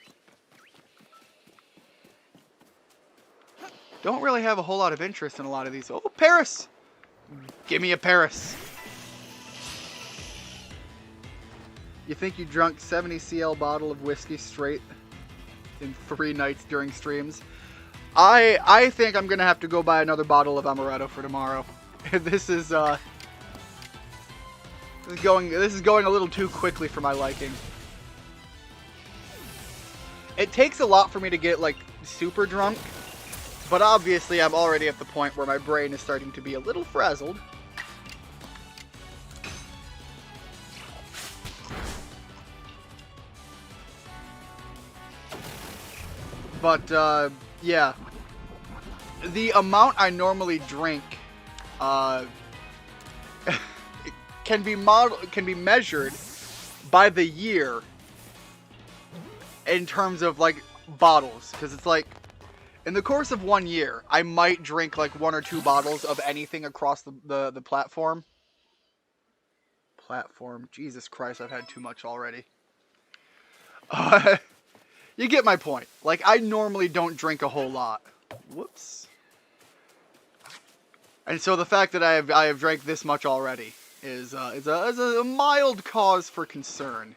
Don't really have a whole lot of interest in a lot of these. Oh, Paris! Give me a Paris. You think you drunk 70 CL bottle of whiskey straight in 3 nights during streams? I think I'm gonna have to go buy another bottle of amaretto for tomorrow. This is going a little too quickly for my liking. It takes a lot for me to get like super drunk, but obviously I'm already at the point where my brain is starting to be a little frazzled. But, yeah. The amount I normally drink, can be measured by the year in terms of, like, bottles. Because it's like, in the course of 1 year, I might drink, like, 1 or 2 bottles of anything across the platform. Jesus Christ, I've had too much already. You get my point. Like, I normally don't drink a whole lot. Whoops. And so the fact that I have drank this much already is a mild cause for concern.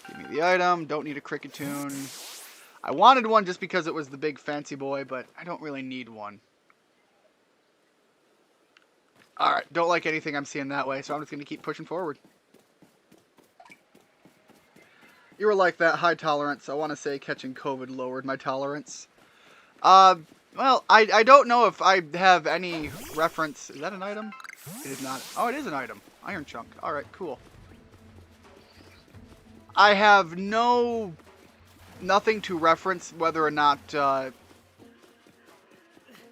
Give me the item. Don't need a cricket tune. I wanted one just because it was the big fancy boy, but I don't really need one. Alright, don't like anything I'm seeing that way, so I'm just going to keep pushing forward. You were like that, high tolerance. I want to say catching COVID lowered my tolerance. Well, I don't know if I have any reference. Is that an item? It is not. Oh, it is an item. Iron chunk. Alright, cool. I have nothing to reference whether or not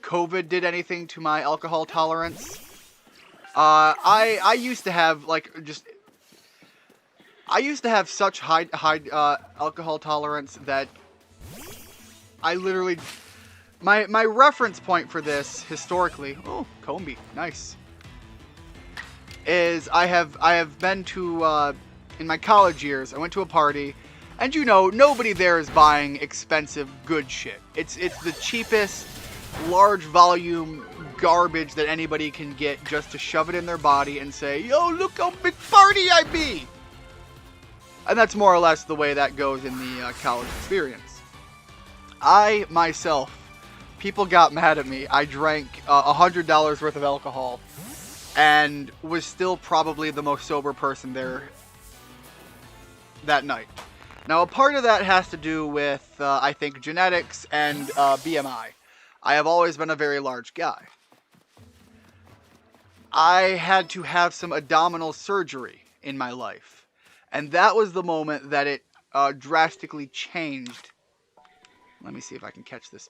COVID did anything to my alcohol tolerance. I used to have, like, I used to have such high alcohol tolerance that I literally... My reference point for this, historically... Oh, Combi. Nice. Is I have been to... in my college years, I went to a party, and you know, nobody there is buying expensive good shit. It's the cheapest, large volume garbage that anybody can get just to shove it in their body and say, yo, look how big party I be! And that's more or less the way that goes in the college experience. I, myself, people got mad at me. I drank $100 worth of alcohol and was still probably the most sober person there that night. Now, a part of that has to do with, I think, genetics and BMI. I have always been a very large guy. I had to have some abdominal surgery in my life. And that was the moment that it drastically changed. Let me see if I can catch this.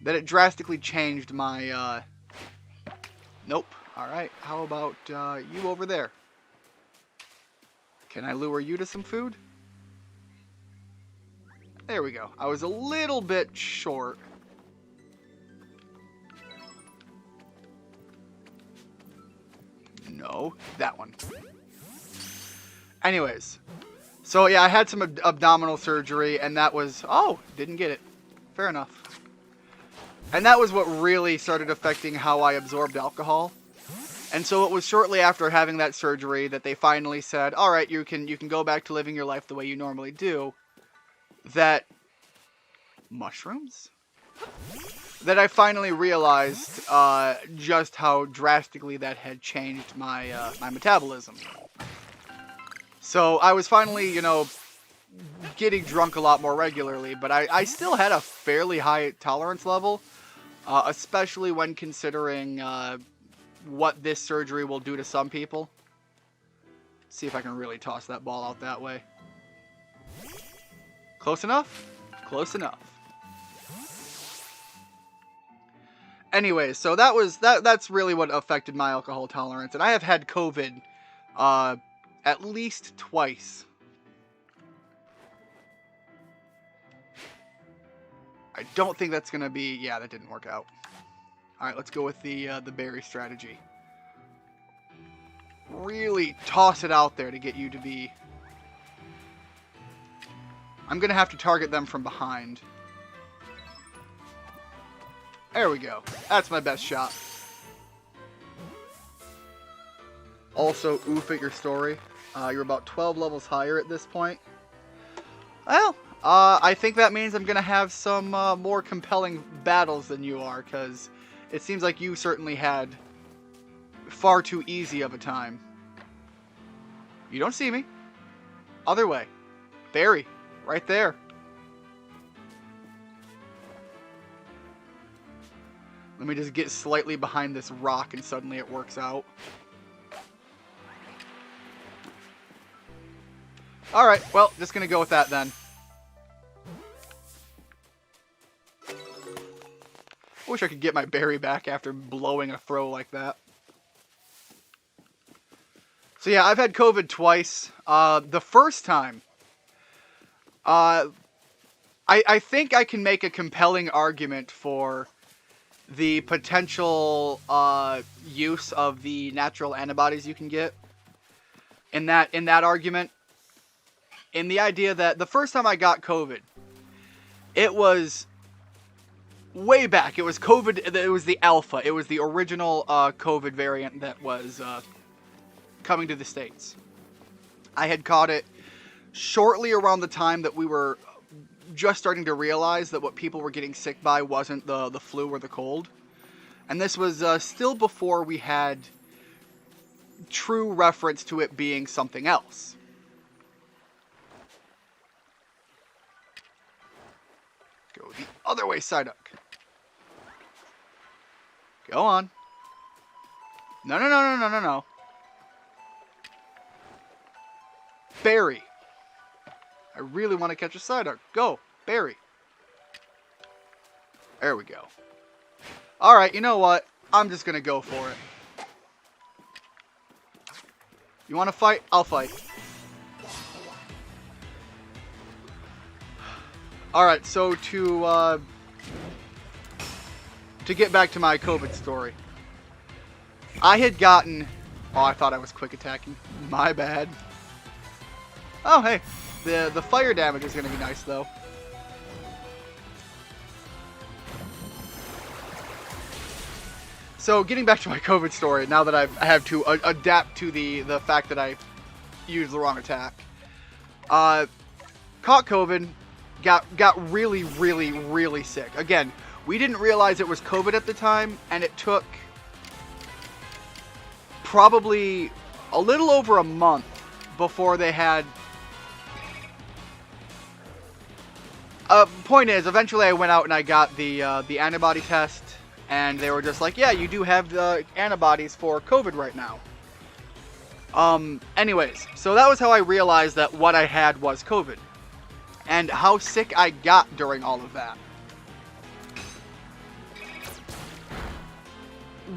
That it drastically changed my... Nope. Alright, how about you over there? Can I lure you to some food? There we go. I was a little bit short. No, that one. Anyways. So yeah, I had some abdominal surgery and that was... Oh, didn't get it. Fair enough. And that was what really started affecting how I absorbed alcohol. And so it was shortly after having that surgery that they finally said, all right, you can go back to living your life the way you normally do. That mushrooms? That I finally realized just how drastically that had changed my my metabolism. So I was finally, you know, getting drunk a lot more regularly, but I still had a fairly high tolerance level, especially when considering what this surgery will do to some people. Let's see if I can really toss that ball out that way. Close enough? Close enough. Anyways, so that's really what affected my alcohol tolerance. And I have had COVID at least twice. I don't think that's gonna be... Yeah, that didn't work out. Alright, let's go with the berry strategy. Really toss it out there to get you to be... I'm gonna have to target them from behind. There we go. That's my best shot. Also, oof at your story. You're about 12 levels higher at this point. Well, I think that means I'm going to have some more compelling battles than you are, because it seems like you certainly had far too easy of a time. You don't see me. Other way. Berry. Right there. Let me just get slightly behind this rock and suddenly it works out. Alright, well, just gonna go with that then. I wish I could get my berry back after blowing a throw like that. So yeah, I've had COVID twice. The first time, I think I can make a compelling argument for the potential use of the natural antibodies you can get in that argument. In the idea that the first time I got COVID, it was way back. It was COVID. It was the alpha. It was the original COVID variant that was coming to the States. I had caught it shortly around the time that we were just starting to realize that what people were getting sick by wasn't the flu or the cold. And this was still before we had true reference to it being something else. Go the other way, Psyduck. Go on. No. Berry. I really want to catch a Psyduck. Go, Berry. There we go. Alright, you know what? I'm just going to go for it. You want to fight? I'll fight. Alright, so to get back to my COVID story. I had gotten... Oh, I thought I was quick attacking. My bad. Oh, hey. The fire damage is going to be nice, though. So, getting back to my COVID story, now that I have to adapt to the fact that I used the wrong attack. Caught COVID, got really, really, really sick. Again, we didn't realize it was COVID at the time, and it took probably a little over a month before they had... point is, eventually I went out and I got the antibody test, and they were just like, yeah, you do have the antibodies for COVID right now. Anyways, so that was how I realized that what I had was COVID. And how sick I got during all of that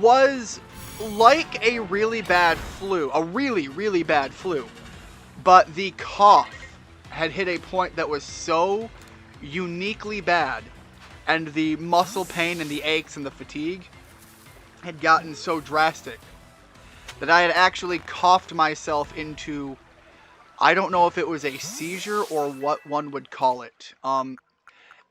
was like a really bad flu. A really, really bad flu. But the cough had hit a point that was so uniquely bad, and the muscle pain and the aches and the fatigue had gotten so drastic that I had actually coughed myself into, I don't know if it was a seizure or what one would call it.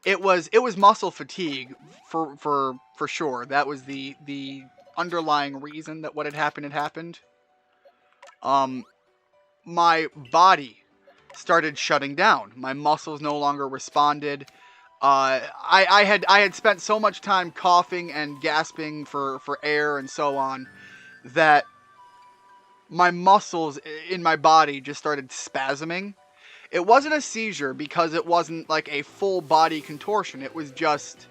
It was muscle fatigue for sure. That was the underlying reason that what had happened. My body started shutting down. My muscles no longer responded. I had spent so much time coughing and gasping for air and so on that my muscles in my body just started spasming. It wasn't a seizure because it wasn't like a full body contortion. It was just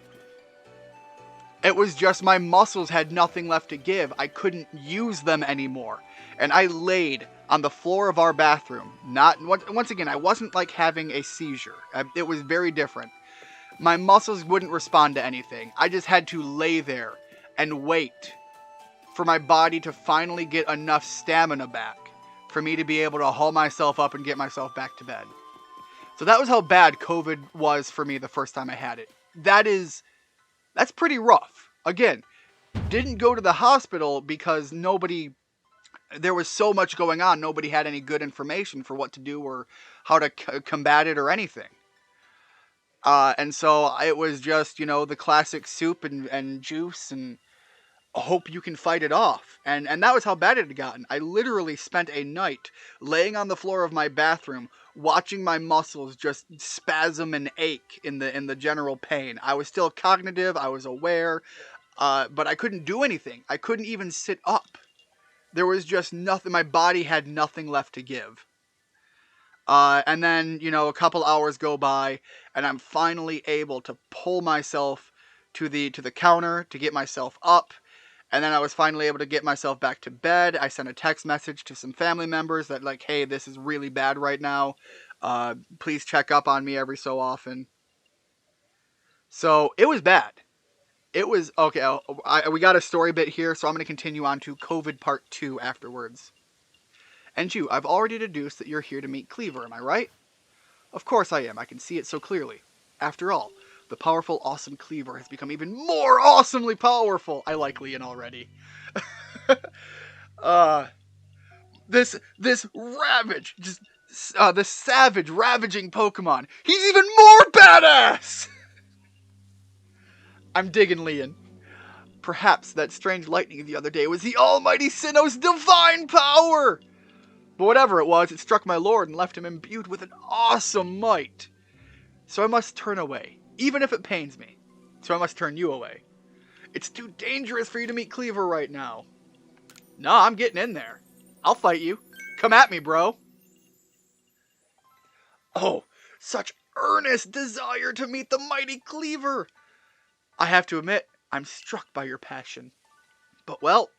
my muscles had nothing left to give. I couldn't use them anymore. And I laid on the floor of our bathroom. Once again, I wasn't like having a seizure. It was very different. My muscles wouldn't respond to anything. I just had to lay there and wait for my body to finally get enough stamina back for me to be able to haul myself up and get myself back to bed. So that was how bad COVID was for me the first time I had it. That's pretty rough. Again, didn't go to the hospital because there was so much going on. Nobody had any good information for what to do or how to combat it or anything. And so it was just, the classic soup and juice and hope you can fight it off. And that was how bad it had gotten. I literally spent a night laying on the floor of my bathroom watching my muscles just spasm and ache in the general pain. I was still cognitive, I was aware, but I couldn't do anything. I couldn't even sit up. There was just nothing. My body had nothing left to give. And then, a couple hours go by, and I'm finally able to pull myself to the counter to get myself up. And then I was finally able to get myself back to bed. I sent a text message to some family members that like, hey, this is really bad right now. Please check up on me every so often. So it was bad. It was okay. We got a story bit here, so I'm going to continue on to COVID Part 2 afterwards. And you, I've already deduced that you're here to meet Cleaver, am I right? Of course I am. I can see it so clearly. After all, the powerful, awesome Cleaver has become even more awesomely powerful. I like Leon already. This Ravage, just the savage, ravaging Pokemon. He's even more badass. I'm digging Leon. Perhaps that strange lightning the other day was the almighty Sinnoh's divine power. But whatever it was, it struck my lord and left him imbued with an awesome might. So I must turn away, even if it pains me. So I must turn you away. It's too dangerous for you to meet Cleaver right now. No, I'm getting in there. I'll fight you. Come at me, bro. Oh, such earnest desire to meet the mighty Cleaver. I have to admit, I'm struck by your passion. But, well,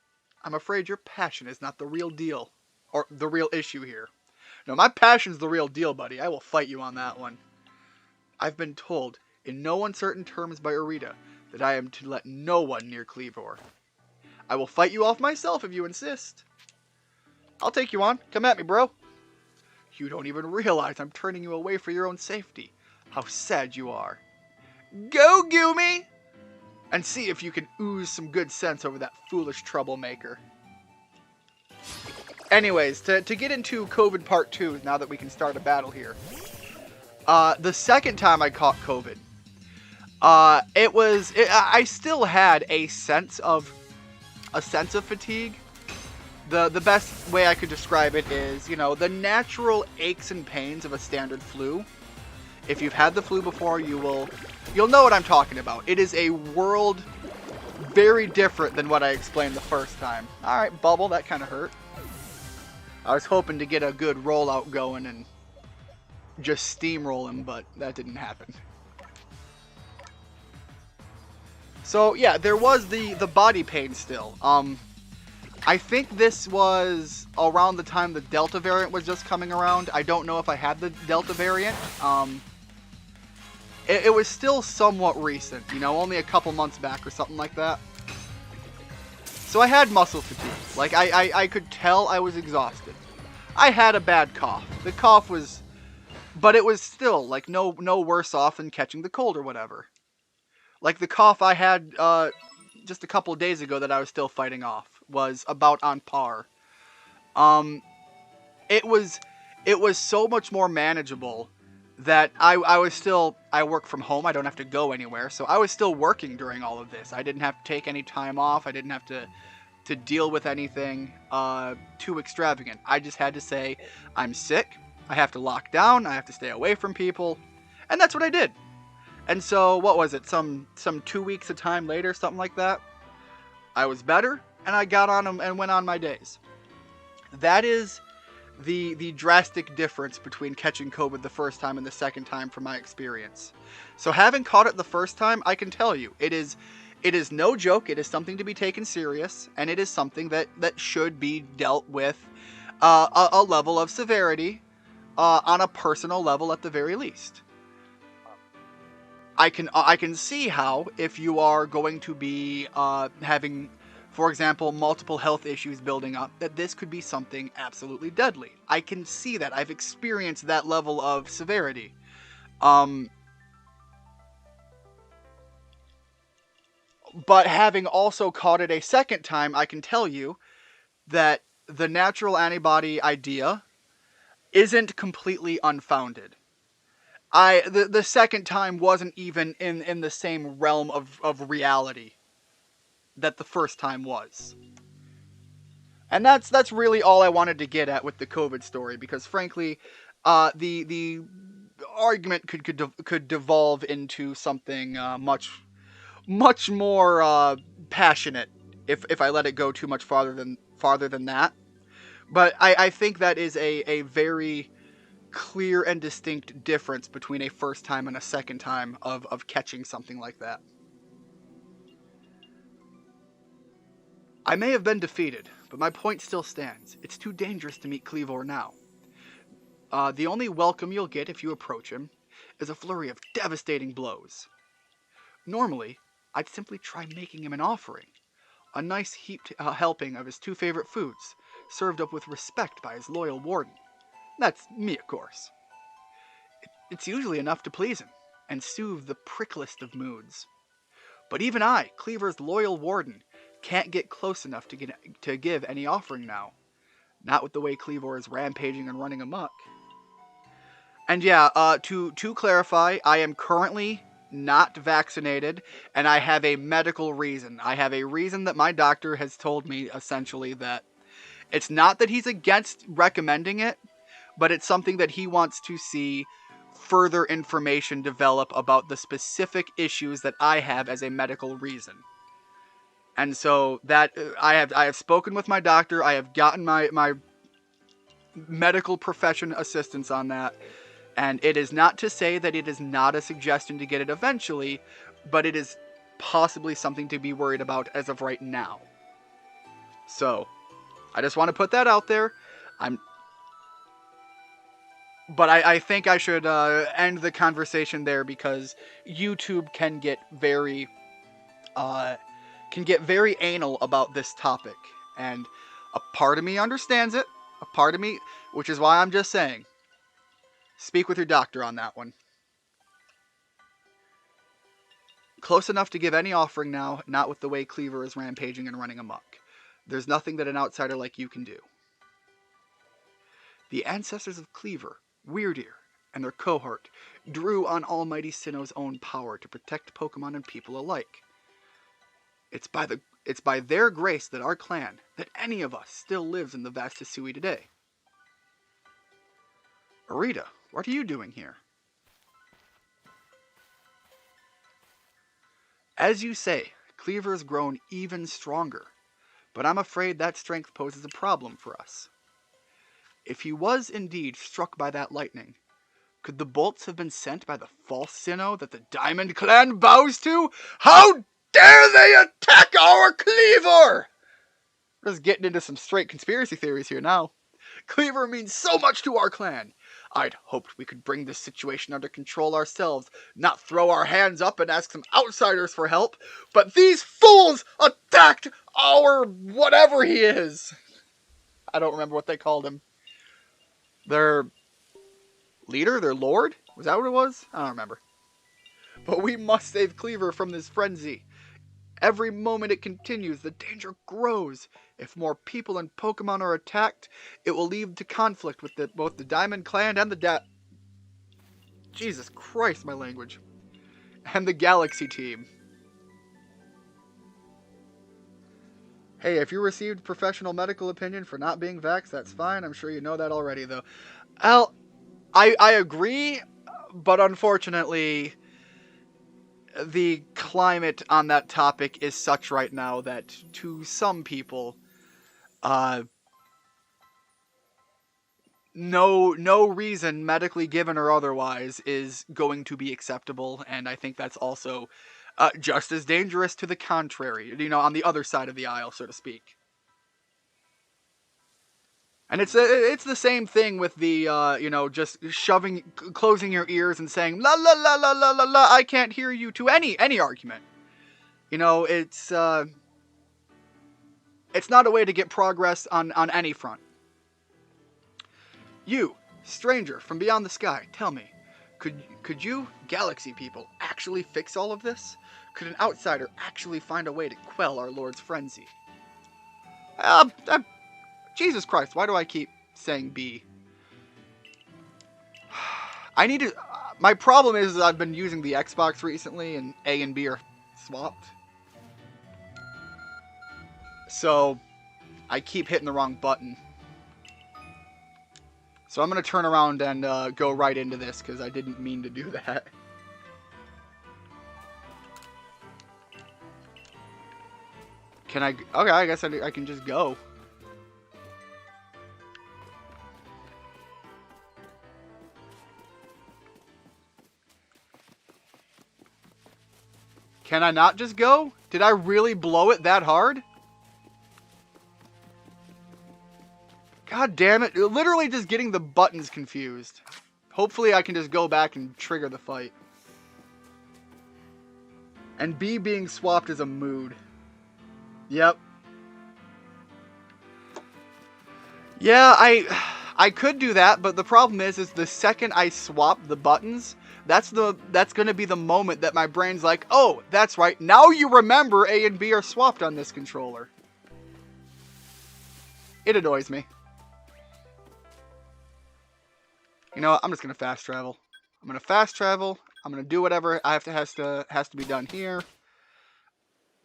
I'm afraid your passion is not the real deal. Or the real issue here. No, my passion's the real deal, buddy. I will fight you on that one. I've been told, in no uncertain terms by Arita, that I am to let no one near Cleaver. I will fight you off myself if you insist. I'll take you on. Come at me, bro. You don't even realize I'm turning you away for your own safety. How sad you are. Go, Goomy! And see if you can ooze some good sense over that foolish troublemaker. Anyways, to get into COVID Part 2, now that we can start a battle here. The second time I caught COVID, I still had a sense of fatigue. The best way I could describe it is, you know, the natural aches and pains of a standard flu. If you've had the flu before, you'll know what I'm talking about. It is a world very different than what I explained the first time. Alright, Bubble, that kind of hurt. I was hoping to get a good rollout going and just steamroll him, but that didn't happen. So, yeah, there was the body pain still. I think this was around the time the Delta variant was just coming around. I don't know if I had the Delta variant. It was still somewhat recent, you know, only a couple months back or something like that. So I had muscle fatigue. Like, I could tell I was exhausted. I had a bad cough. The cough was... But it was still, like, no worse off than catching the cold or whatever. Like, the cough I had just a couple of days ago that I was still fighting off was about on par. It was so much more manageable that I work from home. I don't have to go anywhere. So I was still working during all of this. I didn't have to take any time off. I didn't have to deal with anything too extravagant. I just had to say, I'm sick. I have to lock down. I have to stay away from people. And that's what I did. And so, what was it? Some 2 weeks of time later, something like that. I was better, and I got on them and went on my days. That is the drastic difference between catching COVID the first time and the second time from my experience. So having caught it the first time, I can tell you, it is no joke. It is something to be taken serious, and it is something that should be dealt with a level of severity on a personal level at the very least. I can see how, if you are going to be having, for example, multiple health issues building up, that this could be something absolutely deadly. I can see that. I've experienced that level of severity. But having also caught it a second time, I can tell you that the natural antibody idea isn't completely unfounded. The second time wasn't even in the same realm of reality that the first time was. And that's really all I wanted to get at with the COVID story, because frankly, the argument could devolve into something much more passionate if I let it go too much farther than that. But I think that is a very clear and distinct difference between a first time and a second time of catching something like that. I may have been defeated, but my point still stands. It's too dangerous to meet Cleavor now. The only welcome you'll get if you approach him is a flurry of devastating blows. Normally, I'd simply try making him an offering. A nice heaped helping of his 2 favorite foods, served up with respect by his loyal warden. That's me, of course. It's usually enough to please him, and soothe the pricklest of moods. But even I, Cleaver's loyal warden, can't get close enough to give any offering now. Not with the way Cleaver is rampaging and running amok. And yeah, to clarify, I am currently not vaccinated, and I have a medical reason. I have a reason that my doctor has told me, essentially, that it's not that he's against recommending it, but it's something that he wants to see further information develop about the specific issues that I have as a medical reason. And so that I have spoken with my doctor. I have gotten my medical profession assistance on that. And it is not to say that it is not a suggestion to get it eventually, but it is possibly something to be worried about as of right now. So, I just want to put that out there. But I think I should end the conversation there, because YouTube can get very anal about this topic, and a part of me understands it. A part of me, which is why I'm just saying, speak with your doctor on that one. Close enough to give any offering now, not with the way Cleaver is rampaging and running amok. There's nothing that an outsider like you can do. The ancestors of Cleaver, Weirdear, and their cohort drew on Almighty Sinnoh's own power to protect Pokemon and people alike. It's by their grace that our clan, that any of us, still lives in the vast Hisui today. Arita, what are you doing here? As you say, Cleaver has grown even stronger, but I'm afraid that strength poses a problem for us. If he was indeed struck by that lightning, could the bolts have been sent by the false Sinnoh that the Diamond Clan bows to? How dare they attack our Cleaver? We're just getting into some straight conspiracy theories here now. Cleaver means so much to our clan. I'd hoped we could bring this situation under control ourselves, not throw our hands up and ask some outsiders for help. But these fools attacked our whatever he is. I don't remember what they called him. Their leader? Their lord? Was that what it was? I don't remember. But we must save Cleaver from this frenzy. Every moment it continues, the danger grows. If more people and Pokemon are attacked, it will lead to conflict with both the Diamond Clan and the Jesus Christ, my language. And the Galaxy team. Hey, if you received professional medical opinion for not being vaxxed, that's fine. I'm sure you know that already, though. I agree, but unfortunately, the climate on that topic is such right now that to some people, no reason, medically given or otherwise, is going to be acceptable, and I think that's also just as dangerous to the contrary, on the other side of the aisle, so to speak. And it's the same thing with the, just closing your ears and saying, la la la la la la la, I can't hear you, to any argument. It's not a way to get progress on any front. You, stranger from beyond the sky, tell me, could you, Galaxy people, actually fix all of this? Could an outsider actually find a way to quell our Lord's frenzy? Jesus Christ, why do I keep saying B? I need to... my problem is I've been using the Xbox recently, and A and B are swapped. So, I keep hitting the wrong button. So I'm going to turn around and go right into this, because I didn't mean to do that. Can I... okay, I guess I can just go. Can I not just go? Did I really blow it that hard? God damn it. Literally just getting the buttons confused. Hopefully I can just go back and trigger the fight. And B being swapped is a mood. Yep. Yeah, I could do that, but the problem is the second I swap the buttons, that's gonna be the moment that my brain's like, oh, that's right, now you remember A and B are swapped on this controller. It annoys me. You know what, I'm just gonna fast travel. I'm gonna fast travel. I'm gonna do whatever has to be done here.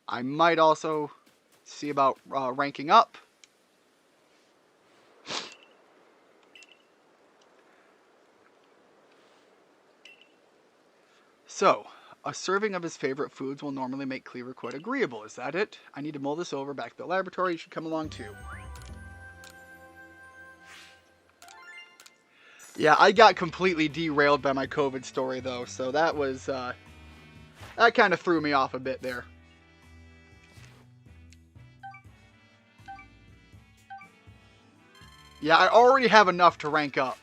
I might also see about ranking up. So, a serving of his favorite foods will normally make Cleaver quite agreeable. Is that it? I need to mull this over back to the laboratory. You should come along too. Yeah, I got completely derailed by my COVID story though, so that was, that kind of threw me off a bit there. Yeah, I already have enough to rank up.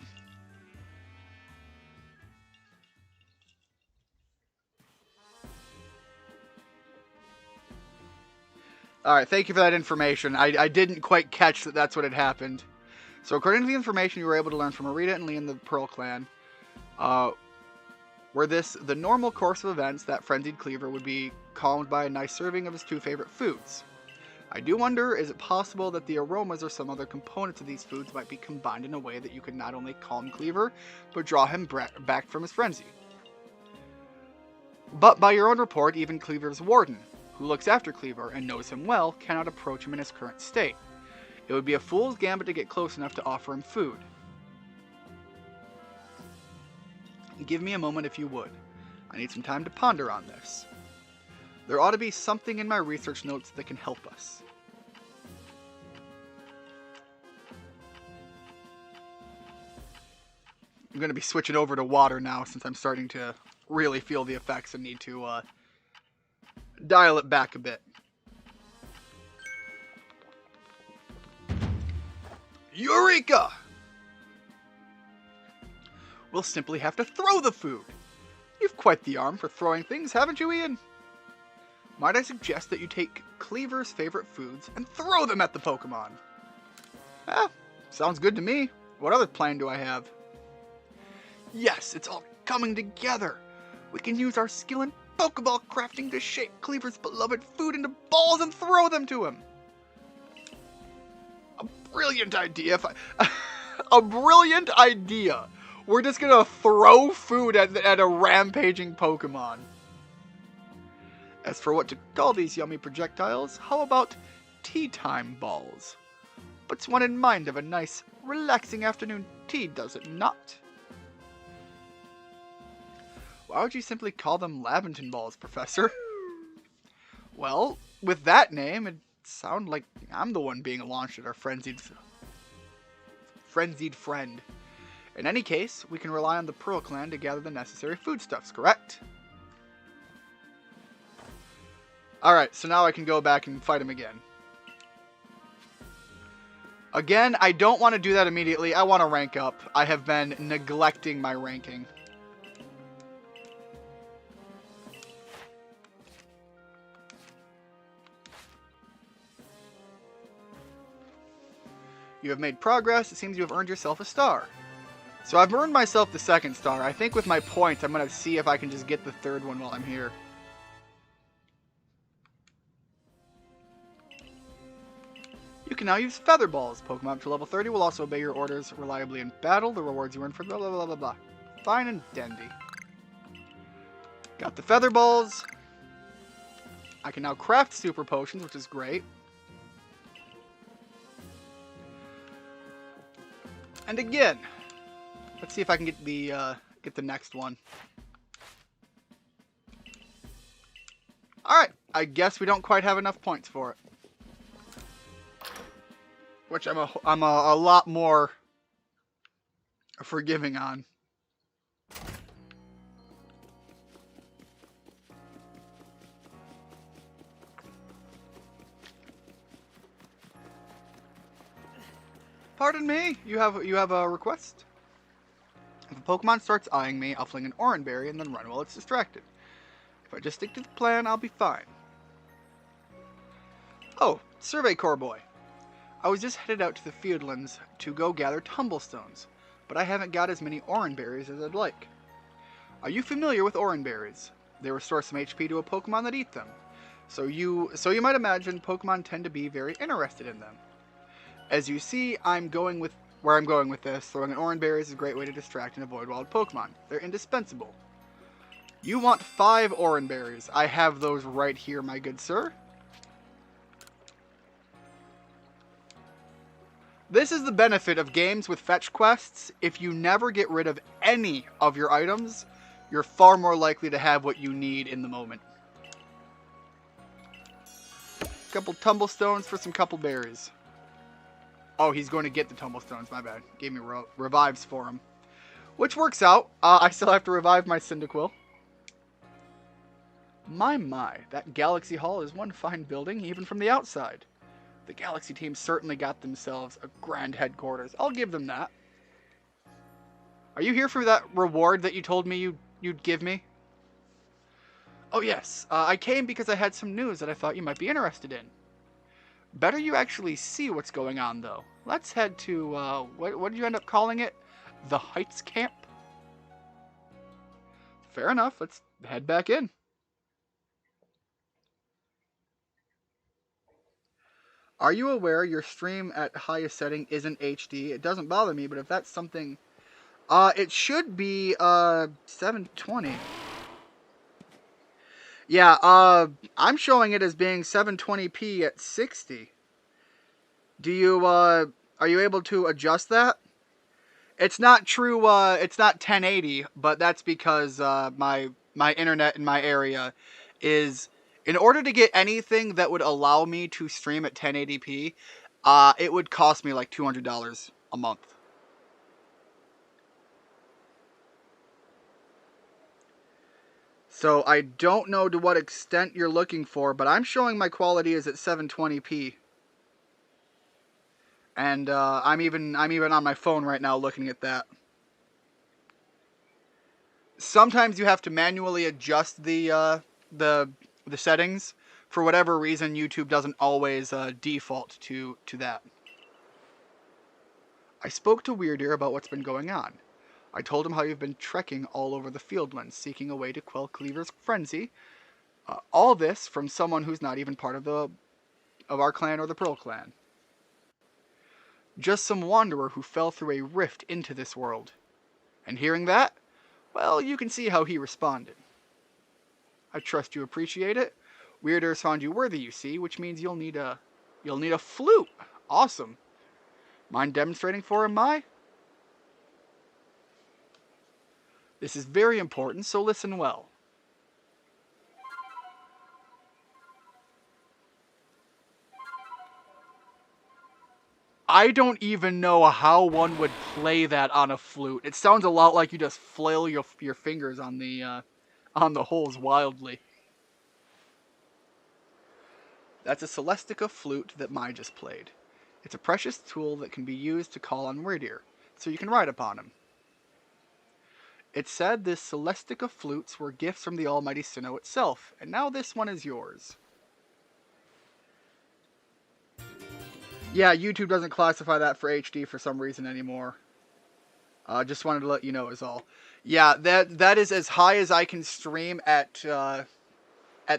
Alright, thank you for that information. I didn't quite catch that that's what had happened. So according to the information you were able to learn from Arita and Lee in the Pearl Clan, were this the normal course of events, that frenzied Cleaver would be calmed by a nice serving of his two favorite foods. I do wonder, is it possible that the aromas or some other components of these foods might be combined in a way that you could not only calm Cleaver, but draw him back from his frenzy? But by your own report, even Cleaver's warden, who looks after Cleaver and knows him well, cannot approach him in his current state. It would be a fool's gambit to get close enough to offer him food. Give me a moment if you would. I need some time to ponder on this. There ought to be something in my research notes that can help us. I'm going to be switching over to water now since I'm starting to really feel the effects and need to dial it back a bit. Eureka! We'll simply have to throw the food. You've quite the arm for throwing things, haven't you, Ian? Might I suggest that you take Cleaver's favorite foods and throw them at the Pokemon? Sounds good to me. What other plan do I have? Yes, it's all coming together. We can use our skill in Pokeball crafting to shape Cleaver's beloved food into balls and throw them to him. A brilliant idea. A brilliant idea. We're just gonna throw food at a rampaging Pokemon. As for what to call these yummy projectiles, how about tea time balls? Puts one in mind of a nice, relaxing afternoon tea, does it not? Why would you simply call them Laventon balls, Professor? Well, with that name, it sounds like I'm the one being launched at our frenzied friend. In any case, we can rely on the Pearl Clan to gather the necessary foodstuffs, correct? Alright, so now I can go back and fight him again. Again, I don't want to do that immediately. I want to rank up. I have been neglecting my ranking. You have made progress. It seems you have earned yourself a star. So I've earned myself the second star. I think with my points, I'm going to see if I can just get the third one while I'm here. You can now use Feather Balls. Pokemon up to level 30 will also obey your orders reliably in battle. The rewards you earn for blah blah blah blah blah. Fine and dandy. Got the Feather Balls. I can now craft Super Potions, which is great. And again, let's see if I can get the next one. All right, I guess we don't quite have enough points for it. Which I'm a lot more forgiving on. Pardon me, you have a request? If a Pokemon starts eyeing me, I'll fling an Orange Berry and then run while it's distracted. If I just stick to the plan, I'll be fine. Oh, Survey Corps boy. I was just headed out to the Fieldlands to go gather tumblestones, but I haven't got as many oranberries as I'd like. Are you familiar with oranberries? They restore some HP to a Pokemon that eat them. So you might imagine Pokemon tend to be very interested in them. As you see, where I'm going with this. Throwing an oranberries is a great way to distract and avoid wild Pokemon. They're indispensable. You want 5 oranberries. I have those right here, my good sir. This is the benefit of games with fetch quests. If you never get rid of any of your items, you're far more likely to have what you need in the moment. Couple tumblestones for some couple berries. Oh, he's going to get the tumblestones, my bad. Gave me revives for him. Which works out. I still have to revive my Cyndaquil. My, that Galaxy Hall is one fine building, even from the outside. The Galaxy team certainly got themselves a grand headquarters. I'll give them that. Are you here for that reward that you told me you'd give me? Oh yes, I came because I had some news that I thought you might be interested in. Better you actually see what's going on, though. Let's head to, what did you end up calling it? The Heights Camp? Fair enough, let's head back in. Are you aware your stream at highest setting isn't HD? It doesn't bother me, but if that's something... it should be, 720. Yeah, I'm showing it as being 720p at 60. Do you, are you able to adjust that? It's not true, it's not 1080, but that's because, my internet in my area is... In order to get anything that would allow me to stream at 1080p, it would cost me like $200 a month. So I don't know to what extent you're looking for, but I'm showing my quality is at 720p. And I'm even on my phone right now looking at that. Sometimes you have to manually adjust the settings. For whatever reason, YouTube doesn't always default to that. I spoke to Weirdeer about what's been going on. I told him how you've been trekking all over the Fieldlands, seeking a way to quell Cleaver's frenzy. All this from someone who's not even part of our clan or the Pearl clan. Just some wanderer who fell through a rift into this world. And hearing that, well, you can see how he responded. I trust you appreciate it. Weirder's found you worthy, you see, which means you'll need a flute. Awesome. Mind demonstrating for him, Mai? This is very important, so listen well. I don't even know how one would play that on a flute. It sounds a lot like you just flail your fingers on the holes wildly. That's a Celestica flute that Mai just played. It's a precious tool that can be used to call on Weirdeer, so you can ride upon him. It's said this Celestica flutes were gifts from the almighty Sinnoh itself, and now this one is yours. Yeah, YouTube doesn't classify that for HD for some reason anymore. Just wanted to let you know is all. Yeah, that is as high as I can stream at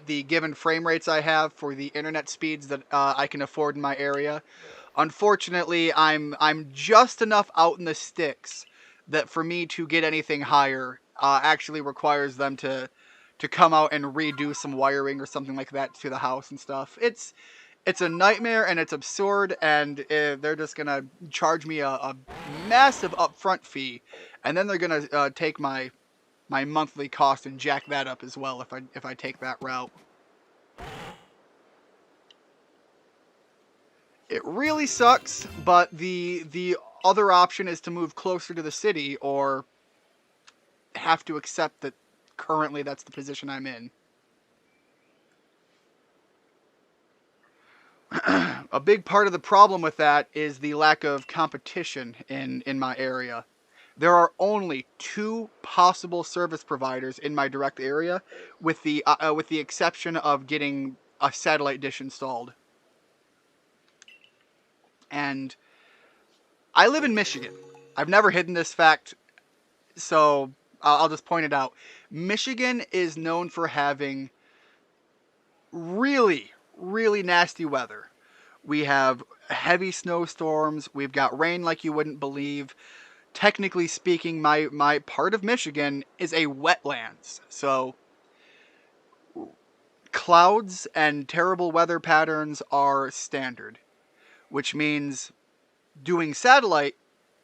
the given frame rates I have for the internet speeds that I can afford in my area. Unfortunately, I'm just enough out in the sticks that for me to get anything higher actually requires them to come out and redo some wiring or something like that to the house and stuff. It's a nightmare and it's absurd, and they're just gonna charge me a massive upfront fee, and then they're gonna take my monthly cost and jack that up as well if I take that route. It really sucks, but the other option is to move closer to the city or have to accept that currently that's the position I'm in. A big part of the problem with that is the lack of competition in my area. There are only 2 possible service providers in my direct area, with the exception of getting a satellite dish installed. And I live in Michigan. I've never hidden this fact, so I'll just point it out. Michigan is known for having really, really nasty weather. We have heavy snowstorms. We've got rain like you wouldn't believe. Technically speaking, my part of Michigan is a wetlands. So clouds and terrible weather patterns are standard, which means doing satellite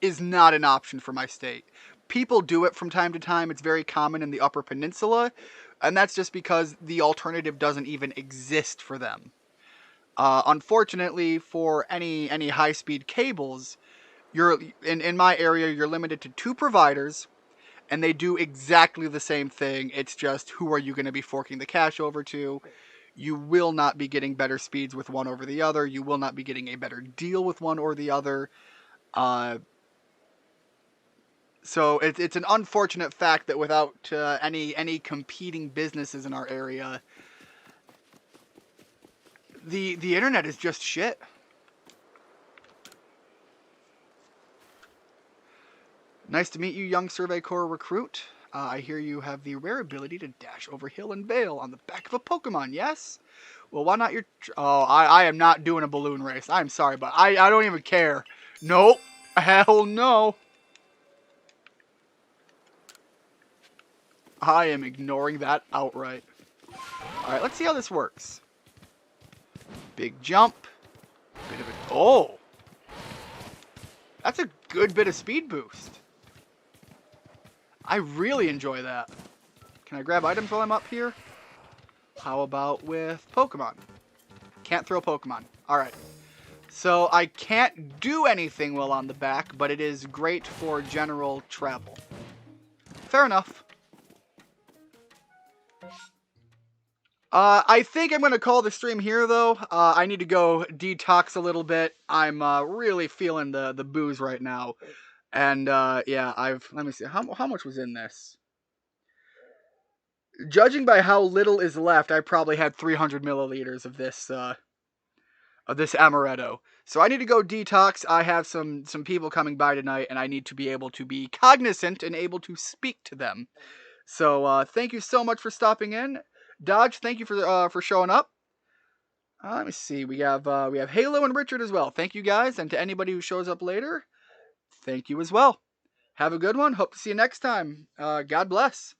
is not an option for my state. People do it from time to time. It's very common in the Upper Peninsula, and that's just because the alternative doesn't even exist for them. Unfortunately, for any high speed cables, you're in my area. You're limited to 2 providers, and they do exactly the same thing. It's just who are you going to be forking the cash over to? You will not be getting better speeds with one over the other. You will not be getting a better deal with one or the other. Uh, so it's an unfortunate fact that without any competing businesses in our area, the internet is just shit. Nice to meet you, young Survey Corps recruit. I hear you have the rare ability to dash over hill and vale on the back of a Pokemon, yes? Well, why not your... Oh, I am not doing a balloon race. I'm sorry, but I don't even care. Nope. Hell no. I am ignoring that outright. Alright, let's see how this works. Big jump. Bit of a... Oh! That's a good bit of speed boost. I really enjoy that. Can I grab items while I'm up here? How about with Pokemon? Can't throw Pokemon. Alright. So I can't do anything while on the back, but it is great for general travel. Fair enough. I think I'm going to call the stream here, though. I need to go detox a little bit. I'm really feeling the booze right now. And, yeah, let me see. How much was in this? Judging by how little is left, I probably had 300 milliliters of this amaretto. So I need to go detox. I have some people coming by tonight, and I need to be able to be cognizant and able to speak to them. So thank you so much for stopping in. Dodge, thank you for showing up. Let me see. We have Halo and Richard as well. Thank you guys, and to anybody who shows up later, thank you as well. Have a good one. Hope to see you next time. God bless.